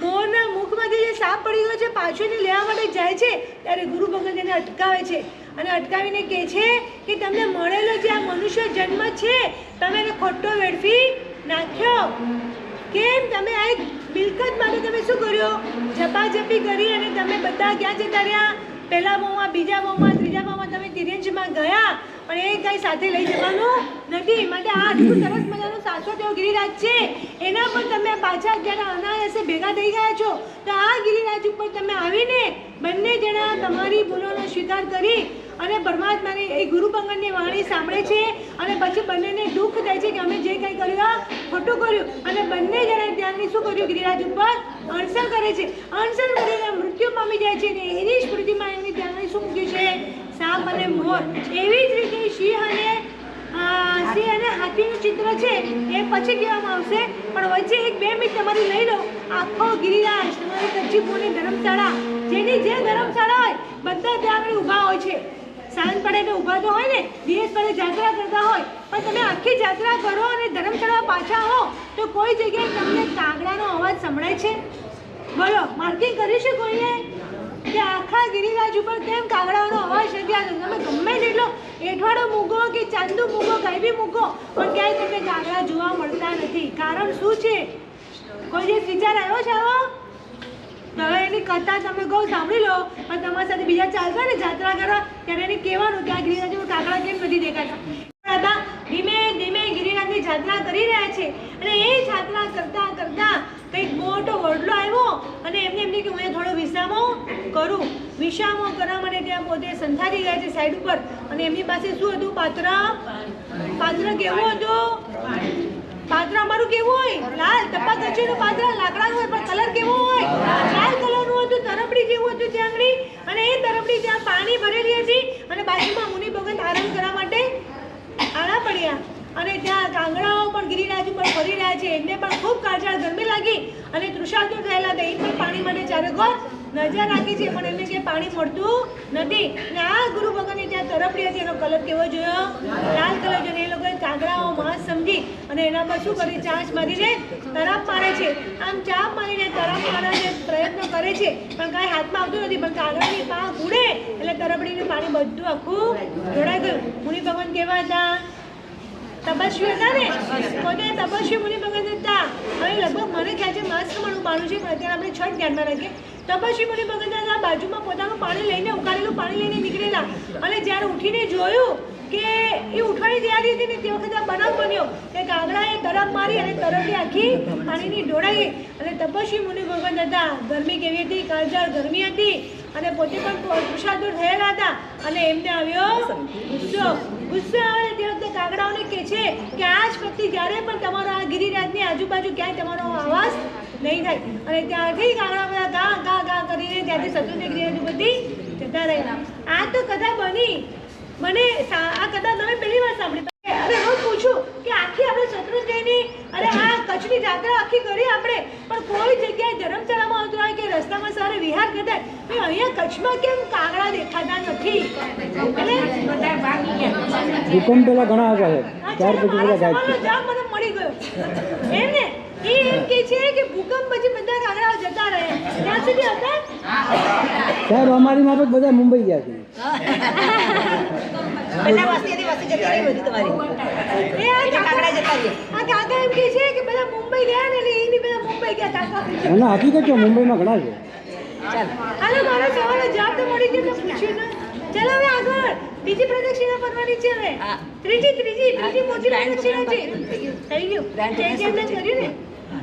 મોરના મુખમાંથી જે સાપ પડી ગયો છે પાછો એને લેવા માટે જાય છે ત્યારે ગુરુ ભગવાન તેને અટકાવે છે અને અટકાવીને કહે છે કે તમને મળેલો જે આ મનુષ્ય જન્મ છે તમે એને ખોટો વેડફી નાખ્યો કેમ તમે આ એક મિલકત માટે તમે શું કર્યો ઝપાઝપી કરી અને તમે બધા ક્યાં જતા રહ્યા પહેલા ભાવમાં બીજા ભાવમાં ત્રીજા ભાવમાં તમે તિર્યંશમાં ગયા પણ એ કંઈ સાથે લઈ જવાનું નથી માટે આ આટલું સરસ મજાનું શાશ્વત એવો ગિરિરાજ છે એના પર તમે પાછા જ્યારે અનાયાસે ભેગા થઈ ગયા છો તો આ ગિરિરાજ ઉપર તમે આવીને બંને જણા તમારી ભૂલોનો સ્વીકાર કરી અને પરમાત્માની એ ગુરુ ભગવાનની વાણી સાંભળે છે અને પછી બંનેને દુઃખ થાય છે કે અમે જે કંઈ કર્યું ખોટું કર્યું અને બંને જણા ત્યાંની શું કર્યું ગિરિરાજ ઉપર અણસર કરે છે, અણસર કરીને મૃત્યુ પામી જાય છે અને એની સ્મૃતિમાં એમની ત્યાંની શું મૂક્યું છે સાપ અને મોર. એવી જ રીતે સિંહ અને હાથીનું ચિત્ર છે એ પછી કહેવામાં આવશે, પણ વચ્ચે 1-2 મિનિટ તમારી લઈ લો. આખો ગિરિરાજ તમારી કચ્છીપુરની ધર્મશાળા, જેની જે ધર્મશાળા હોય બધા ત્યાં આગળ ઊભા હોય છે. સાંજ પડે તો ઊભા તો હોય ને, દિવસ પડે જાત્રા કરતા હોય, પણ તમે આખી જાત્રા કરો અને ધર્મશાળા પાછા હો તો કોઈ જગ્યાએ તમને કાગડાનો અવાજ સંભળાય છે? બોલો, માર્કિંગ કર્યું છે કોઈએ કે આખા ગિરિરાજ ઉપર કેમ કાગડાનો અવાજ નથી આવતો? તમે ગમે તેટલો એઠવાડો મૂકો કે ચાંદુ મૂકો, કંઈ બી મૂકો, પણ ક્યાંય તમને કાગડા જોવા મળતા નથી. કારણ શું છે? કોઈ દિવસ વિચાર આવ્યો છે આવો? હવે એની કથા તમે કહો સાંભળી લો, પણ તમારી સાથે બીજા ચાલતા ને જાત્રા કરવા ત્યારે એને કહેવાનું કે આ ગિરિરાજમાં કાગડા કેમ નથી દેખાતા. ધીમે ધીમે ગિરિરાજની જાત્રા કરી રહ્યા છે અને એ જાત્રા કરતા કરતા કંઈક મોટો વડલો આવ્યો અને એમને કે હું થોડો વિસામો કરું. વિસામો કરવા માટે ત્યાં પોતે સંથારી ગયા છે સાઈડ ઉપર અને એમની પાસે શું હતું? પાત્ર કેવું હતું? પાત્ર અમારું કેવું હોય? લાલ ટપા કચીનું પાત્ર લાકડાનું હોય, પણ કલર કેવો હોય? લાલ કલરનું હતું. તરફડી જેવું હતું ત્યાં આગળ અને એ તરફડી ત્યાં પાણી ભરેલી હતી અને બાજુમાં મુનિ ભગત આરામ કરવા માટે આડા પડ્યા અને ત્યાં કાંગડાઓ પણ ગિરિરાજ ઉપર ફરી રહ્યા છે. એમને પણ ખૂબ કાળઝાળ ગરમી લાગી અને તૃષાતુર થયેલા હતા. એ પણ પાણી માટે ચારેકોર નજર રાખી છે, પણ એમને ક્યાંય પાણી મળતું નથી. અને આ ગુરુ ભગવાનની ત્યાં તરફડી હતી, એનો કલર કેવો જોયો? લાલ કલર જોયો. એ લોકોએ કાંગડાઓ માંસ સમજી અને એના પર શું કરી? ચાંચ મારીને તરફ મારે છે. આમ ચાપ મારીને તરફ મારવાનો પ્રયત્ન કરે છે, પણ કાંઈ હાથમાં આવતું નથી. પણ કાગડાની પાંખ ઉડે એટલે તરફડીનું પાણી બધું આખું ઢોળાઈ ગયું. મુનિ ભગવાન કેવા હતા? તપસ્વી હતા ને, પોતે તપસ્વી મુનિ ભગત હતા. હવે લગભગ મને ખ્યાલ છે માસ પ્રમાણનું પાણી છે, પણ અત્યારે આપણે છઠ ધ્યાનમાં રાખીએ. તપસ્વી મુનિ ભગત હતા, બાજુમાં પોતાનું પાણી લઈને ઉકાળેલું પાણી લઈને નીકળેલા અને જ્યારે ઉઠીને જોયું કે એ ઉઠવાની તૈયારી હતી ને તે વખતે આ બનાવ બન્યો કે કાગડાએ તરફ મારી અને તરફથી આખી પાણીની ઢોળાઈ અને તપસ્વી મુનિ ભગત હતા. ગરમી કેવી હતી? કાળઝાળ ગરમી હતી અને પોતે પણ તૃષાતુર થયેલા હતા અને એમને આવ્યો ગુસ્સો. આવે તે વખતે કાગડાઓને કહે છે કે આજ પછી જ્યારે પણ તમારો આ ગિરિરાજની આજુબાજુ ક્યાંય તમારો અવાજ નહીં થાય. અને ત્યારથી કાગડા બધા ગા કરીને ત્યાંથી શત્રુંજય ગિરિરાજ ઉપરથી જતા રહેલા. આ તો કથા બની. મને આ કથા તમે પહેલી વાર સાંભળી અને રોજ પૂછું કે આખી આપણે શત્રુંજયની અને આ કચ્છની જાત્રા આખી કરી આપણે, પણ કોઈ જગ્યાએ ધર્મશાળામાં આવતું હોય કે રસ્તામાં સારે વિહાર કરતા હોય, અહીંયા કચ્છમાં કેમ કાગડા દેખાતા નથી? ભૂકંપ પેલા ઘણા આવ્યા છે, ત્યાર પછી બધા ગાયબ છે. મને મળી ગયો એમ ને. એ એમ કે છે કે ભૂકંપ પછી બધા કાગડાઓ જતા રહે. ત્યાં સુધી હતા સાહેબ, અમારી માફક બધા મુંબઈ ગયા છે. મુંબઈ ગયા ને એટલે એની બધા મુંબઈ ગયા કાકા. ના, હકીકત છે, મુંબઈમાં ઘણા છે. હાલો, મારો સવાલ જવાબ તો મળી ગયો, પૂછ્યું ને. ચલો હવે આગળ બીજી પ્રદક્ષિણા ફરવાની છે. હવે ત્રીજી મોટી પ્રદક્ષિણા છે. થઈ ગયું કર્યું ને.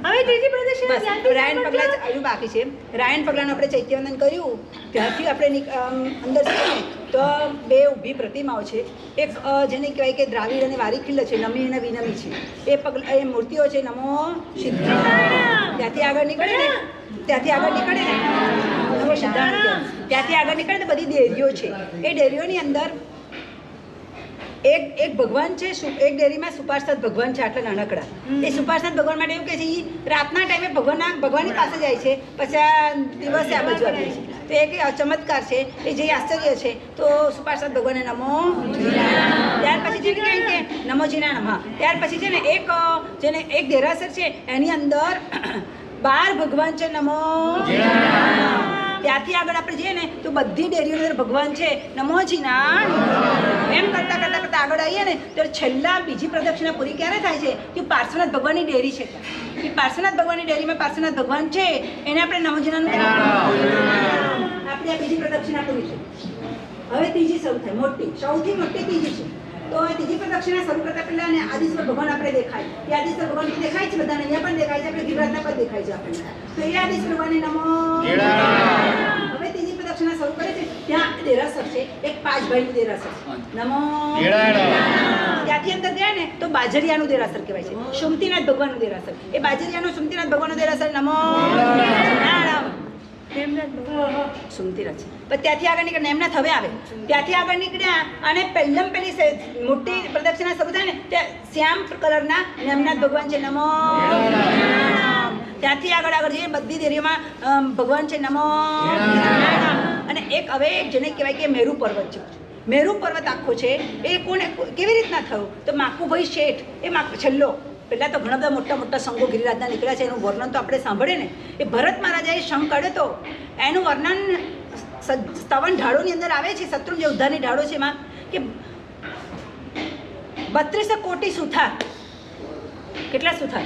હવે ત્રીજી પ્રદક્ષિણા રાયણ પગલા હજુ બાકી છે. રાયણ પગલાનું આપણે ચૈત્યવંદન કર્યું ત્યારથી આપણે અંદર જઈએ તો 2 ઊભી પ્રતિમાઓ છે. એક જેને કહેવાય કે દ્રાવિડ અને વારીખિલ્લ છે, નમી અને વિનમી છે. એ મૂર્તિઓ છે નમો સિદ્ધિ. ત્યાંથી આગળ નીકળે ને નમો સિદ્ધાર્થ. ત્યાંથી આગળ નીકળે તો બધી ડેરીઓ છે. એ ડેરીઓની અંદર એક ભગવાન છે, એક ડેરીમાં સુપાર્ષદ ભગવાન છે, આટલા નાનકડા. એ સુપાર્ષદ ભગવાન માટે એવું કહે છે રાતના ટાઈમે ભગવાનની પાસે જાય છે, પછી આ દિવસે આ બાજુ આપે છે. તો એક ચમત્કાર છે, એ જે આશ્ચર્ય છે. તો સુપાર્ષદ ભગવાનને નમો. ત્યાર પછી જેને કહે કે નમોજીના નમઃ. ત્યાર પછી છે ને એક દેરાસર છે, એની અંદર 12 ભગવાન છે નમો. ત્યાંથી આગળ આપણે જઈએ ને તો બધી ડેરીઓની અંદર ભગવાન છે નમોજીના. એમ કરતાં આગળ આવીએ ને તો છેલ્લા બીજી પ્રદક્ષિણા પૂરી ક્યારે થાય છે કે પાર્શ્વનાથ ભગવાનની ડેરી છે. એ પાર્શ્વનાથ ભગવાનની ડેરીમાં પાર્શ્વનાથ ભગવાન છે, એને આપણે નમોજીનાનું આપણે આ બીજી પ્રદક્ષિણા પૂરી છે. હવે ત્રીજી શરૂ થાય, સૌથી મોટી ત્રીજી છે. તો એ ત્રીજી પ્રદક્ષિણા શરૂ કરતા પહેલા અને આદિશ્વર ભગવાન આપણે દેખાય. એ આદિશ્વર ભગવાન દેખાય છે બધાને, અહીંયા પણ દેખાય છે, આપણે ગિરિરાજના પણ દેખાય છે આપણને. તો એ આદિશ્વર ભગવાનને નમો. હવે ત્રીજી પ્રદક્ષિણા શરૂ કરે છે. ત્યાં દેરાસર છે, એક પાંચભાઈનું દેરાસર છે. નમો ત્યાંથી અંદર ગયા ને તો બાજરિયાનું દેરાસર કહેવાય છે, સુમતીનાથ ભગવાનનું દેરાસર. એ બાજરિયાનું સુમતીનાથ ભગવાનનું દેરાસર નમો સુમતીનાથ છે. પણ ત્યાંથી આગળ નીકળે નેમનાથ હવે આવે, ત્યાંથી આગળ નીકળ્યા અને પહેલી મોટી પ્રદક્ષિણા શરૂ થાય ને ત્યાં શ્યામ કલરના નેમનાથ ભગવાન છે. નમો ત્યાંથી આગળ જઈએ બધી દેરીઓમાં ભગવાન છે. નમો અને એક હવે જેને કહેવાય કે મેરુ પર્વત છે. મેરુ પર્વત આખો છે એ કોને કેવી રીતના થયું તો માકુભાઈ શેઠ એ છેલ્લો પહેલાં તો ઘણા બધા મોટા મોટા સંઘો ગિરિરાજના નીકળ્યા છે. એનું વર્ણન તો આપણે સાંભળીએ ને. એ ભરત મહારાજાએ સંઘ કાઢ્યો તો એનું વર્ણન 57 ઢાળોની અંદર આવે છે. શત્રુંજય ઉદ્ધારની ઢાળો છે એમાં કે 32 કોટી સુથાર. કેટલા સુથાર?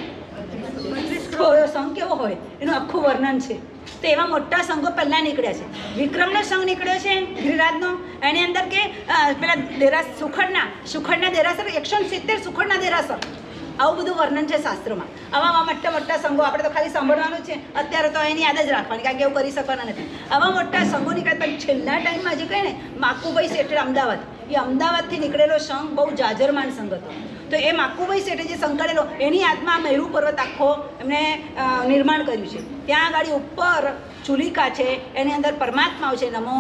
32 સંઘ કેવો હોય એનું આખું વર્ણન છે. તો એવા મોટા સંઘો પહેલાં નીકળ્યા છે. વિક્રમનો સંઘ નીકળ્યો છે ગિરિરાજનો, એની અંદર કે પેલા દેરાસર સુખડના દેરાસર 170 સુખડના દેરાસર. આવું બધું વર્ણન છે શાસ્ત્રોમાં. આવા મોટા મોટા સંઘો આપણે તો ખાલી સાંભળવાનું છે અત્યારે, તો એની યાદ જ રાખવાની, કારણ કે એવું કરી શકવાના નથી. આવા મોટા સંઘો નીકળે. પણ છેલ્લા ટાઈમમાં જે કહે ને માકુભાઈ શેઠે અમદાવાદ, એ અમદાવાદથી નીકળેલો સંઘ બહુ જાજરમાન સંઘ હતો. તો એ માકુભાઈ શેઠે જે સંઘ કાઢેલો એની યાદમાં મેરુ પર્વત આખો એમને નિર્માણ કર્યું છે. ત્યાં આગળ ઉપર ચુલિકા છે, એની અંદર પરમાત્માઓ છે. નમો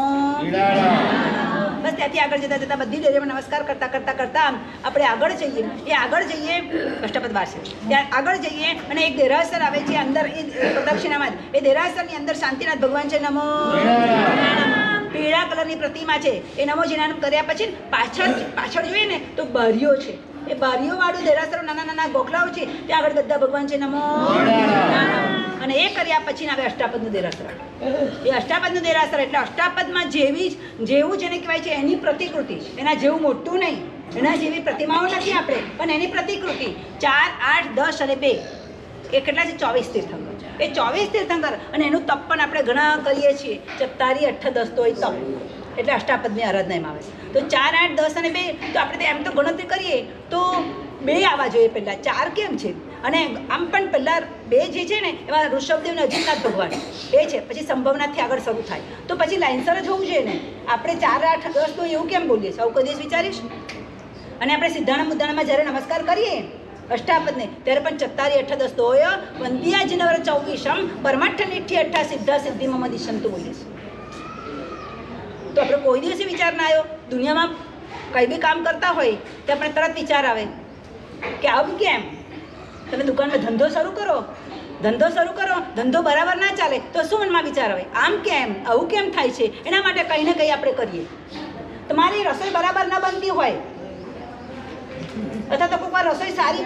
બસ ત્યાંથી આગળ જતા બધી દેવીઓને નમસ્કાર કરતા આપણે આગળ જઈએ. એ આગળ જઈએ અષ્ટપદ વાર છે, ત્યાં આગળ જઈએ અને એક દેરાસર આવે છે અંદર એ પ્રદક્ષિણામાં. એ દેરાસરની અંદર શાંતિનાથ ભગવાન છે. નમો પીળા કલરની પ્રતિમા છે. એ નમોજીનામ કર્યા પછી પાછળ જોઈએ ને તો બારીઓ છે. એ બારીઓ વાળું દેરાસર નાના નાના ગોખલાઓ છે, ત્યાં આગળ બધા ભગવાન છે. નમો અને એ કર્યા પછી આવે અષ્ટાપદનું દેરાસર. એ અષ્ટાપદનું દેરાસર એટલે અષ્ટાપદમાં જેવું જેને કહેવાય છે એની પ્રતિકૃતિ, એના જેવું મોટું નહીં, એના જેવી પ્રતિમાઓ નથી આપણે, પણ એની પ્રતિકૃતિ 4, 8, 10 અને 2 એ કેટલા છે? 24 તીર્થંકર. એ 24 તીર્થંકર અને એનું તપ પણ આપણે ઘણા કરીએ છીએ. 7, 8, 10 તો એ તપ એટલે અષ્ટાપદની આરાધના એમાં આવે છે. તો 4, 8, 10 અને 2 તો આપણે એમ તો ગણતરી કરીએ તો 2 આવવા જોઈએ પહેલાં, 4 કેમ છે? અને આમ પણ પહેલાં 2 જે છે ને એમાં ઋષભદેવ અને અજીતનાથ ભગવાન એ છે, પછી સંભવનાથથી આગળ શરૂ થાય. તો પછી લાઇનસર જ હોવું જોઈએ ને. આપણે 4, 8, 10 તો એવું કેમ બોલીએ? આવું કદી વિચારીશ? અને આપણે સિદ્ધાણા મુદ્દાણામાં જ્યારે નમસ્કાર કરીએ અષ્ટાપદને ત્યારે પણ 7, 8, 10 દોય વંદિયા જનવર 24 પરમઠ નિઠ્ઠી 8 સિદ્ધા સિદ્ધિ મમ દિશંતુ બોલીએ છીએ. તો આપણે કોઈ દિવસે વિચાર ના આવ્યો? દુનિયામાં કંઈ બી કામ કરતા હોય તો આપણે તરત વિચાર આવે કે આમ કેમ? તમે દુકાનમાં ધંધો શરૂ કરો, ધંધો બરાબર ના ચાલે તો શું મનમાં વિચાર આવે? આમ કેમ? આવું કેમ થાય છે? એના માટે કંઈ ને કંઈ આપણે કરીએ. તમારી રસોઈ બરાબર ન બનતી હોય અથવા તો કોઈ વાર રસોઈ સારી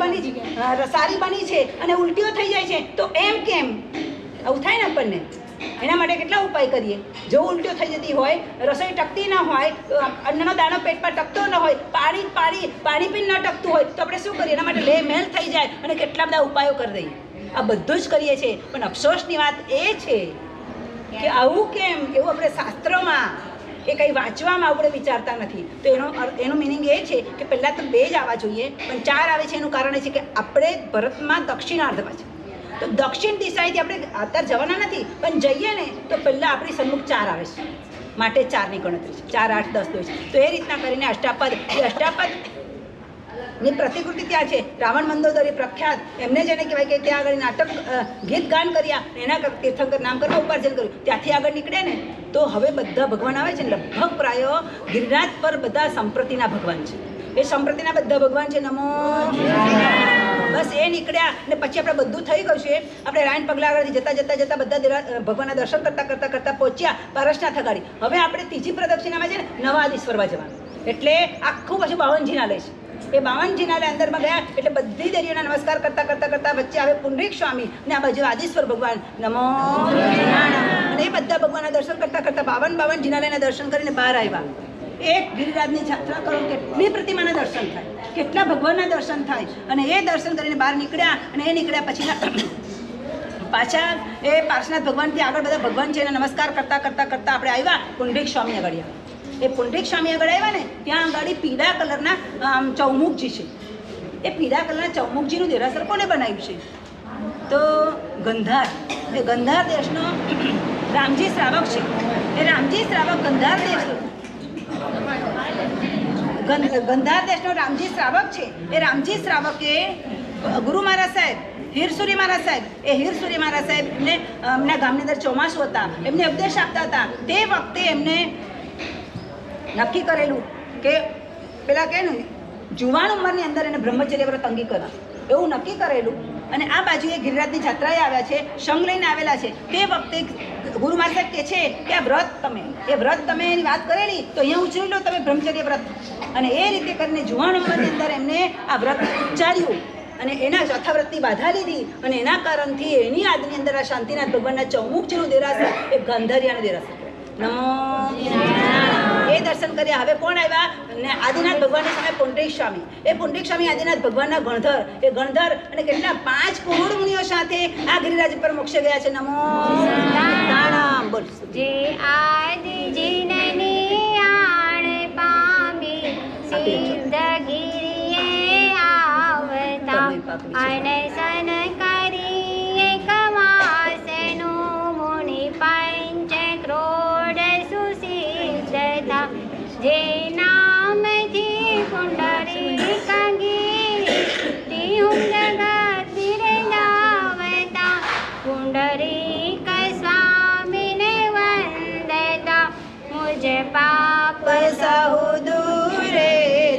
બની છે અને ઉલટીઓ થઈ જાય છે તો એમ કેમ? આવું થાય ને આપણને. એના માટે કેટલા ઉપાય કરીએ. જો ઉલટીઓ થઈ જતી હોય, રસોઈ ટકતી ના હોય, અન્નનો દાણો પેટમાં ટકતો ન હોય, પાણી પીને ન ટકતું હોય તો આપણે શું કરીએ? એના માટે મેલ થઈ જાય અને કેટલા બધા ઉપાયો કરી દઈએ. આ બધું જ કરીએ છીએ, પણ અફસોસની વાત એ છે કે આવું કેમ? એવું આપણે શાસ્ત્રોમાં એ કંઈ વાંચવામાં આપણે વિચારતા નથી. તો એનું મિનિંગ એ છે કે પહેલાં તો 2 જ આવવા જોઈએ, પણ 4 આવે છે. એનું કારણ એ છે કે આપણે ભરતમાં દક્ષિણાર્ધમાં છે, તો દક્ષિણ દિશાએથી આપણે અત્યારે જવાના નથી, પણ જઈએ ને તો પહેલાં આપણી સન્મુખ 4 આવે છે, માટે 4ની ગણતરી છે. 4, 8, 10 હોય છે. તો એ રીતના કરીને અષ્ટાપદની પ્રતિકૃતિ ત્યાં છે. રાવણ મંદોદરી પ્રખ્યાત, એમને જેને કહેવાય કે ત્યાં આગળ નાટક ગીત ગાન કર્યા, એના તીર્થંકર નામ કરવા ઉપાર્જન કર્યું. ત્યાંથી આગળ નીકળે ને તો હવે બધા ભગવાન આવે છે. લગભગ પ્રાય ગિરિરાજ પર બધા સંપ્રતિના ભગવાન છે. એ સંપ્રતિના બધા ભગવાન છે. નમો બસ એ નીકળ્યા ને પછી આપણે બધું થઈ ગયું છે. આપણે રાયણ પગલા આગળથી જતા બધા ભગવાનના દર્શન કરતા પહોંચ્યા પારસનાથ અગાડી. હવે આપણે ત્રીજી પ્રદક્ષિણામાં છે ને નવાદીશ્વરમાં જવાનું, એટલે આખું પછી 52 જિનાલય છે. એ 52 જિનાલય અંદરમાં ગયા એટલે બધી દેવીઓના નમસ્કાર કરતા વચ્ચે આવે પુંડરીક સ્વામી ને આ બાજુ આદિશ્વર ભગવાન. નમો અને એ બધા ભગવાનના દર્શન કરતા 52 જિનાલયના દર્શન કરીને બહાર આવ્યા. એક ગિરિરાજની યાત્રા કરો, કેટલી પ્રતિમાના દર્શન થાય, કેટલા ભગવાનના દર્શન થાય. અને એ દર્શન કરીને બહાર નીકળ્યા અને એ નીકળ્યા પછી પાછા એ પાર્શનાથ ભગવાનથી આગળ બધા ભગવાન છે એને નમસ્કાર કરતા આપણે આવ્યા પુંડરીક સ્વામી આગળ. એ પુંડરીક સ્વામી આગળ આવ્યા ને ત્યાં આગળ પીળા કલરના ચૌમુખજી છે. એ પીળા કલરના ચૌમુખજીનું દેરાસર કોને બનાવ્યું છે? તો ગંધાર. એ ગંધાર દેશનો રામજી શ્રાવક છે. એ રામજી શ્રાવક ગંધાર દેશ ગંધાર દેશનો રામજી શ્રાવક છે. એ રામજી શ્રાવકે ગુરુ મહારાજ સાહેબ, હીરસુરી મહારાજ સાહેબ, એ હીરસુરી મહારાજ સાહેબ એમને એમના ગામની અંદર ચોમાસું હતા, એમને ઉપદેશ આપતા હતા. તે વખતે એમને નક્કી કરેલું કે પેલા કહે ને જુવાન ઉંમરની અંદર એને બ્રહ્મચર્ય વ્રત અંગી કરા, એવું નક્કી કરેલું. અને આ બાજુ એ ગિરિરાજની જાત્રાએ આવ્યા છે, સંઘ લઈને આવેલા છે. તે વખતે ગુરુ મહારાજ સાહેબ કહે છે કે આ વ્રત તમે એની વાત કરેલી તો અહીંયા ઉછરી લો તમે બ્રહ્મચર્ય વ્રત. અને એ રીતે કરીને જુવાન ઉંમરની અંદર એમને આ વ્રત ઉચ્ચાર્યું અને એના ચોથા વ્રતની બાધા લીધી. અને એના કારણથી એની યાદની અંદર આ શાંતિનાથ ભગવાનના ચૌમુખજીનું દેરાસર એ ગંધરિયાનું દેરાસર નમો એ દર્શન કર્યા. હવે કોણ આવ્યા? ને આદિનાથ ભગવાનની સામે પુંડરીક સ્વામી. એ પુંડરીક સ્વામી આદિનાથ ભગવાનના ગણધર, એ ગણધર અને કેટલા 5 કરોડ મુનિઓ સાથે આ ગિરિરાજ પર મોક્ષે ગયા છે. નમો નારાયણ. બોલ. જે આદિ જીનની આણ પામી સિદ્ધગીરીએ આવતા અનશન કરી એક માસનું મુનિ પંચ ક્રોડ સુસિદ્ધતા. જે નામથી પુંડરીક ગિરી તિહું જગત બિરદાવતા. પુંડરીક સ્વામીને વંદતા મુજ પાપ સહુ દૂરે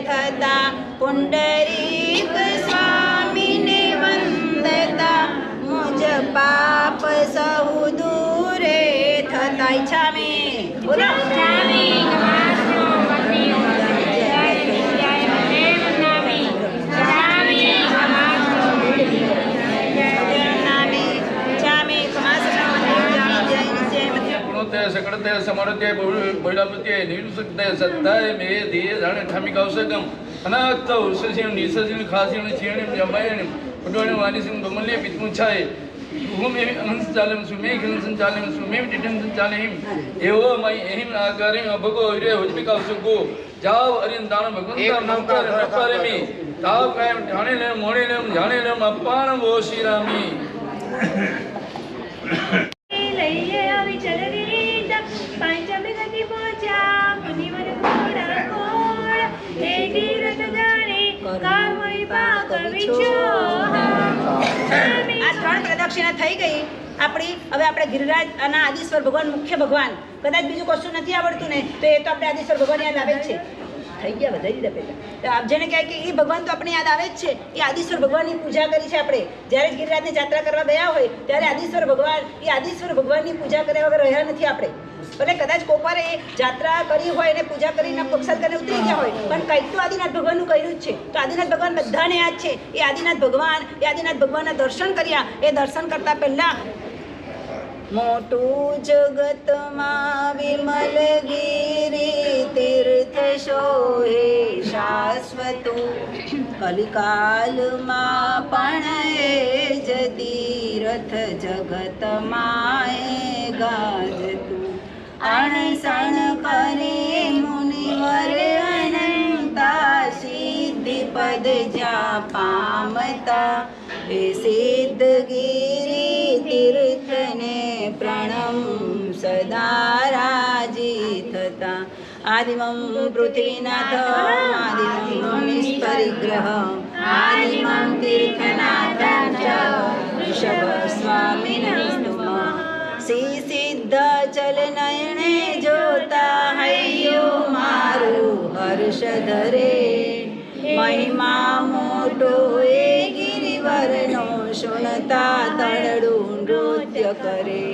થતા. પુંડરીક સ્વામીને વંદતા મુજ પાપ સહુ દૂરે થતા. ઈચ્છા મેં બોલો सकड़ते समरते बैलापते निरुसक्ते सत्ताय मे दिए जाने ठामी कौशकम अनाक्त उषसिन निससिन खासिन चीणिम जमायन उडोने वानिसिन गमले पितमुछाय भूमि अनंतचालम सुमे खनसंचालम सुमे टिटन संचालम एवो मई एहिम आकारिम अभगो इरे हुजबि कौशको जाव अरिन दान भगवंता नौकर नपारेमी ताव कायम ठाणे ने मोणे ने जाने ने अपान वो श्रीरामी લઈએ આવી ચલવીર પાંચમી ગતિ પહોંચ્યા મુનિવર ઘોડા ઘોડ હે ગીરત જાણે કામઈ પાક વિછો. આ 3 પ્રદક્ષિણા થઈ ગઈ આપણી. હવે આપણે ગિરિરાજ અને આદિશ્વર ભગવાન, મુખ્ય ભગવાન, કદાચ બીજું કશું નથી આવડતું ને તો એ તો આપણે આદિશ્વર ભગવાન યાદ આવે જ છે. થઈ ગયા વધારી દીધા પહેલાં. આપ જેને કહે કે એ ભગવાન તો આપણે યાદ આવે જ છે. એ આદિશ્વર ભગવાનની પૂજા કરી છે આપણે. જ્યારે ગિરિરાજની જાત્રા કરવા ગયા હોય ત્યારે આદિશ્વર ભગવાનની પૂજા કર્યા વગર રહ્યા નથી આપણે. ભલે કદાચ કોપારે એ જાત્રા કરી હોય અને પૂજા કરીને પક્ષાત કરીને ઉતરી ગયા હોય પણ કંઈક તો આદિનાથ ભગવાનનું કર્યું જ છે. તો આદિનાથ ભગવાન બધાને યાદ છે. એ આદિનાથ ભગવાનના દર્શન કર્યા. એ દર્શન કરતા પહેલા મોટું જગતમાં વિમલગીરી તીર્થ શોહે શાશ્વતું. કલિકાલમાં પણ એ જ તીર્થ જગતમાં એ ગાજતું. અણસણ કરે મુનિવર અનંતા સિદ્ધિ પદ જ્યાં પામતા. એ સિદ્ધગીરી તીર્થને પ્રણમ સદા રાજી થતા. આદિમં પૃથ્વીનાથ આદિમં નિષ્પરિગ્રહ આદિમં તીર્થનાથં ચ ઋષભ સ્વામિનઃ સ્તુમઃ. શ્રી સિદ્ધ ચલ નયણે જોતા હૈયો મારું હર્ષ ધરે. મહિમા મોટો એ ગિરિવરનો શુણતા તળડું નૃત્ય કરે.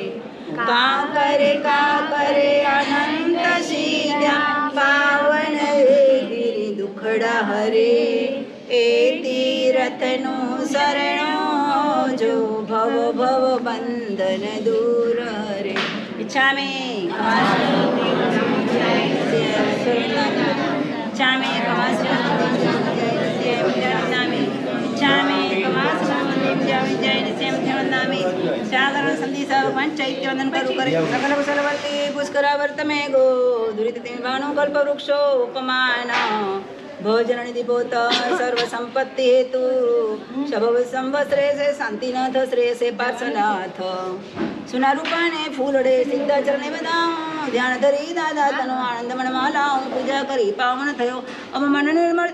કા કરે અનંત શીગ્યા પાવન એ ગિરિ દુખડા હરે. એ તીરથનું શરણો જો ભવ બંધન દૂર હરે. ઈચ્છા મેં ચૈત્યવંદન કરું કરે સકલ કુશલવર્તી પુષ્કરાવર્તમે ગો દુરિતતિભાનો કલ્પવૃક્ષો ઉપમાન. ભોજન નિધિભૂત સર્વ સંપત્તિ હેતુ શભવ સંવત્સરે સે શાંતિનાથ શ્રેયસે પાર્શ્વનાથ. સુનારૂપાને ફૂલડે સિદ્ધાચરણે બદામ દાદાનું ધ્યાન ધરી દાદા તનો આનંદ મનમાં લાવું પૂજા કરી પાવન થયો અમ મન નિર્મળ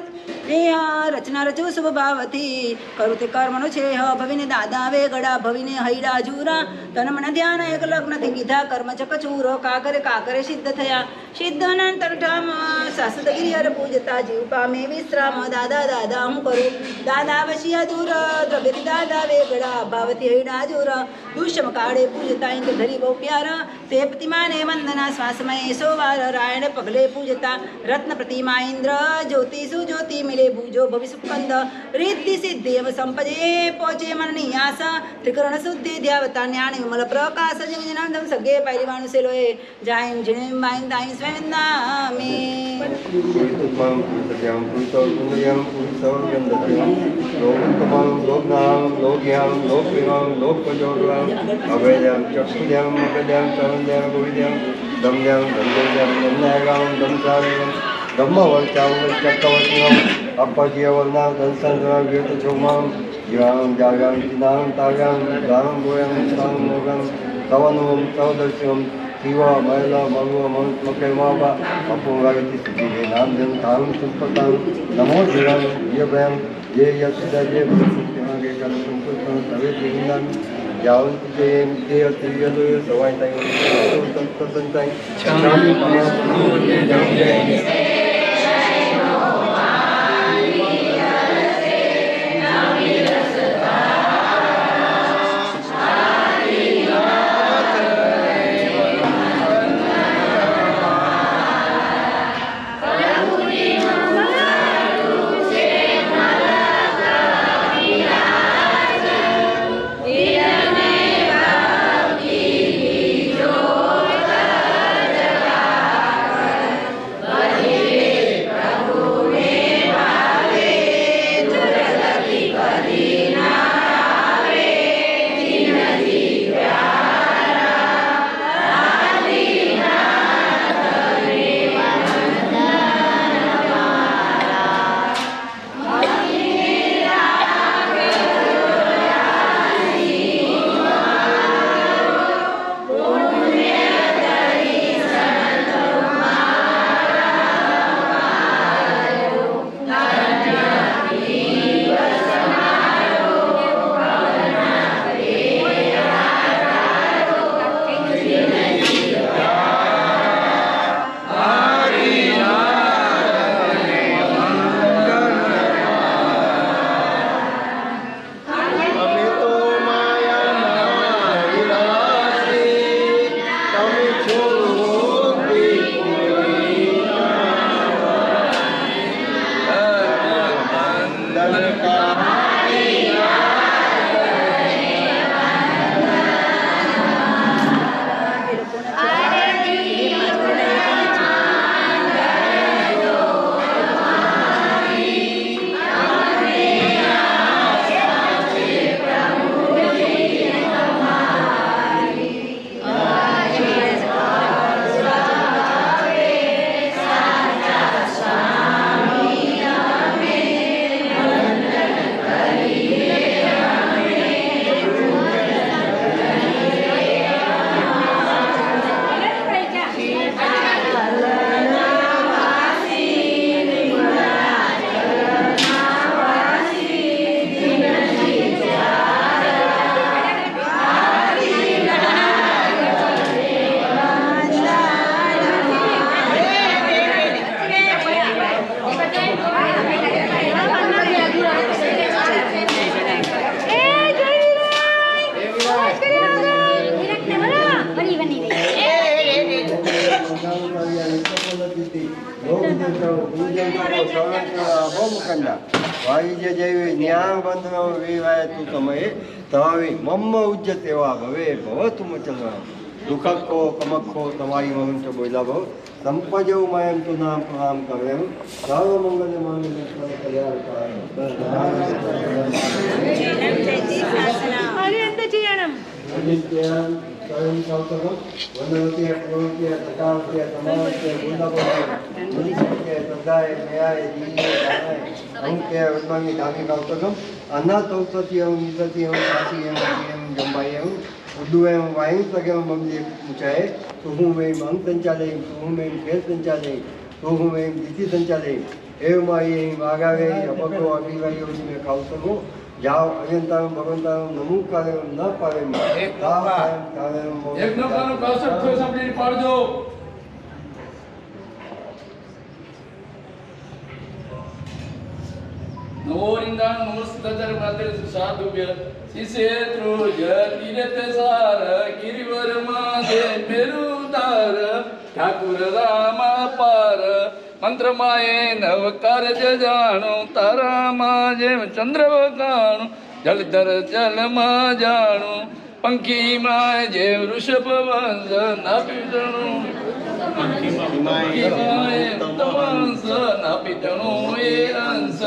રચના રચો શુભ ભાવથી કરું તે કર્મનો છે ભવીને દાદા વેગડા ભવીને હૈડા જુરા તન મન ધ્યાન એક લગ્નથી કીધા કર્મ ચકચૂરો કાકરે સિદ્ધ થયા સિદ્ધનંતર ઠામ શાશ્વત ગિરિહર પૂજતા જીવ પામે વિશ્રામ દાદા દાદા હું કરું દાદા વશિયા દૂર દ્રવ્યથી દાદા વેગડા ભાવથી હૈડા જુરા દુષ્મ કાળે પૂજતા ઇન્દ્ર ધરી બહુ પ્યારા તે પ્રતિમાને વંદના શ્વાસમય સોવાર રાયણ પગલે પૂજતા રત્ન પ્રતિમા ઇન્દ્ર જ્યોતિ સુજ્યોતિ મિલે ભૂજો ભવિષ્યસ્કંદ રીતિ સિદ્ધિ એવ સંપદે પહોંચે મનની આશા ત્રિકરણ શુદ્ધિ ધ્યાવતા જ્ઞાન વિમલ પ્રકાશ જગજનાંદમ સગે પહેરીવાનું સેલોએ જાયમ જીણેમ બાઈન દાઈમ સ્વયંદામે અભયદ્યામ ચક્ષુદ્યામ મગદ્યામ ચરણદ્યામ ગોવિદ્યામ દમદ્યામ ધમદ્યામ દમનાયગામ દમસાવેગમ ધમ્મવર્ચાવલ ચક્કવર્તિમ અપજ્યવર્ણામ દંસંદ્રામ વ્યુતચૌમામ જીવામ જાગામ ચિનામ તાગામ દાનમ ગોયમ સ્થાન મોગમ તવનમ તવદર્શિમ શિવ મૈલ મગુ મકેમાબા અપુંગાગતિ સિદ્ધિ નામ જન તામ સંપતામ નમો જીવામ યભયમ જે યસુદા જે ભૂતિમાગે કલ સંપતમ તવે જીવનામ જાવંત જયમ તે અતિયદો સવાય તાઈ સંતંતાઈ ચામી પામા વાયુજ્ય જેવી ન્યાય બંધનો વિવાય તું સમયે તવાવી મમ્મ ઉજ્જત એવા ભવે ભવતું મચલવા દુઃખકો કમખો તમારી મહંત બોલા ભવ સંપજવ મયમ તું નામ પ્રણામ કરેમ સર્વ મંગલ માંગલ્ય કલ્યાણ उद्वयं वायु सगम ममजे पूछाए सुहुमें अंग संचालय सुहुमें खेल संचालय सुहुमें दिति संचालय एवं माये मागावे अपको अभिवायो में खाऊ सको जाओ अयंता भगवंता नमु काले न पावे એક નંબરનો કૌશલ થયો સાંભળીને પાડજો. નવોરિંદાન નમસ્તર માતર સાધુભ્ય શિશેત્રુ જતીરત સાર ગિરિવર માદે મેરુદાર ઠાકુર રામા પાર મંત્રમાએ નવ કાર્ય જાણો તારામાં જેમ ચંદ્ર વગાણું જલધર જલમાં જાણું પંખીમાં જેમ વૃષભ વંશ નાપિતણું પંખીમાએ વંશ નાપિતણું એ અંશ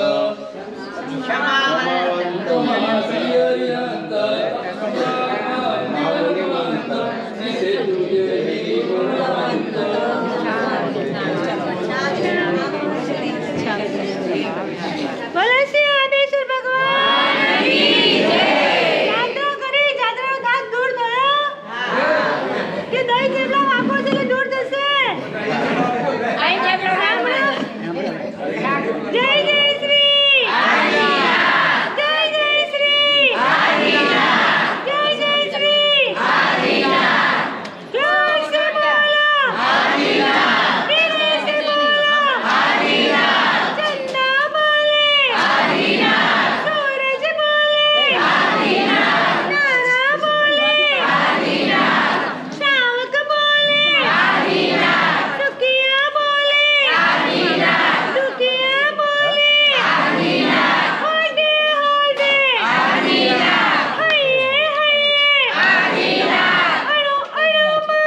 બોલો શ્રી આદેશ્વર ભગવાન યાત્રા કરી જાત્રાનો દાગ દૂર થયો કે દહીં કેટલા વાપરો છે કે દૂર થશે જય જય શ્રી જય જય શ્રી જય જય શ્રી જોર સે બોલો ધીરે સે બોલો ચંદા બોલે सूरज बोले तारा बोले शावक बोले दुखिया बोले दुखिया बोले होदे होदे हये हये अणु अणुमा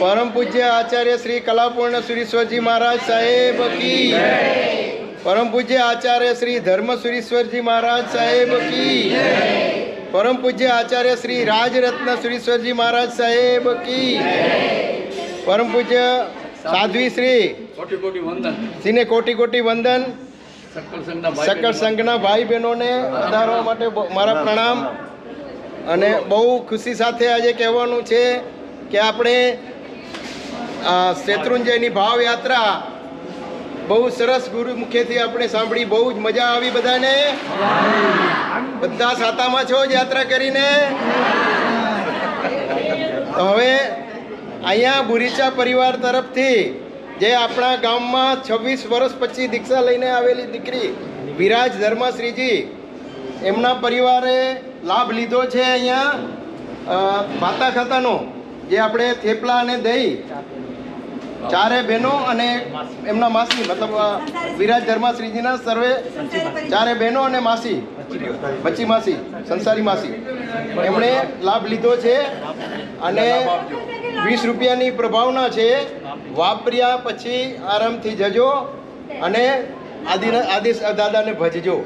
परम पूज्य आचार्य श्री कलापूर्ण सुरेश्वरजी महाराज साहेब की परम पूज्य आचार्य श्री धर्म सुरेश्वरजी महाराज साहेब की परम पूज्य आचार्य श्री राजरत्न सुरेश्वरजी महाराज साहेब की परम पूज्य साध्वी श्री कोटि कोटि वंदन श्रीने कोटि कोटि वंदन सकल संघना भाई सकल संघना भाई बहनों ने વધારવા માટે મારા પ્રણામ અને બહુ ખુશી સાથે આજે કહેવાનું છે કે આપણે શેત્રુંજયની ભાવયાત્રા બહુ સરસ ગુરુ મુખેથી આપણે સાંભળી, બહુ જ મજા આવી બધાને. બધા સાતામાં છો યાત્રા કરીને? તો હવે અહીંયા બુરીચા પરિવાર તરફથી જે આપણા ગામમાં 26 વર્ષ પછી દીક્ષા લઈને આવેલી દીકરી વિરાજ ધર્માશ્રીજી, એમના પરિવારે લાભ લીધો છે અહીંયા ભાતા ખાતાનો, જે આપણે થેપલા અને દહીં, ચારે બહેનો અને એમના માસી, મતલબ વિરાજ ધર્માશ્રીજીના સર્વે ચારે બહેનો અને માસી, બચ્ચી માસી, સંસારી માસી, એમણે લાભ લીધો છે. અને 20 રૂપિયાની પ્રભાવના છે. વાપર્યા પછી આરામથી જજો અને આદિ દાદાને ભજજો.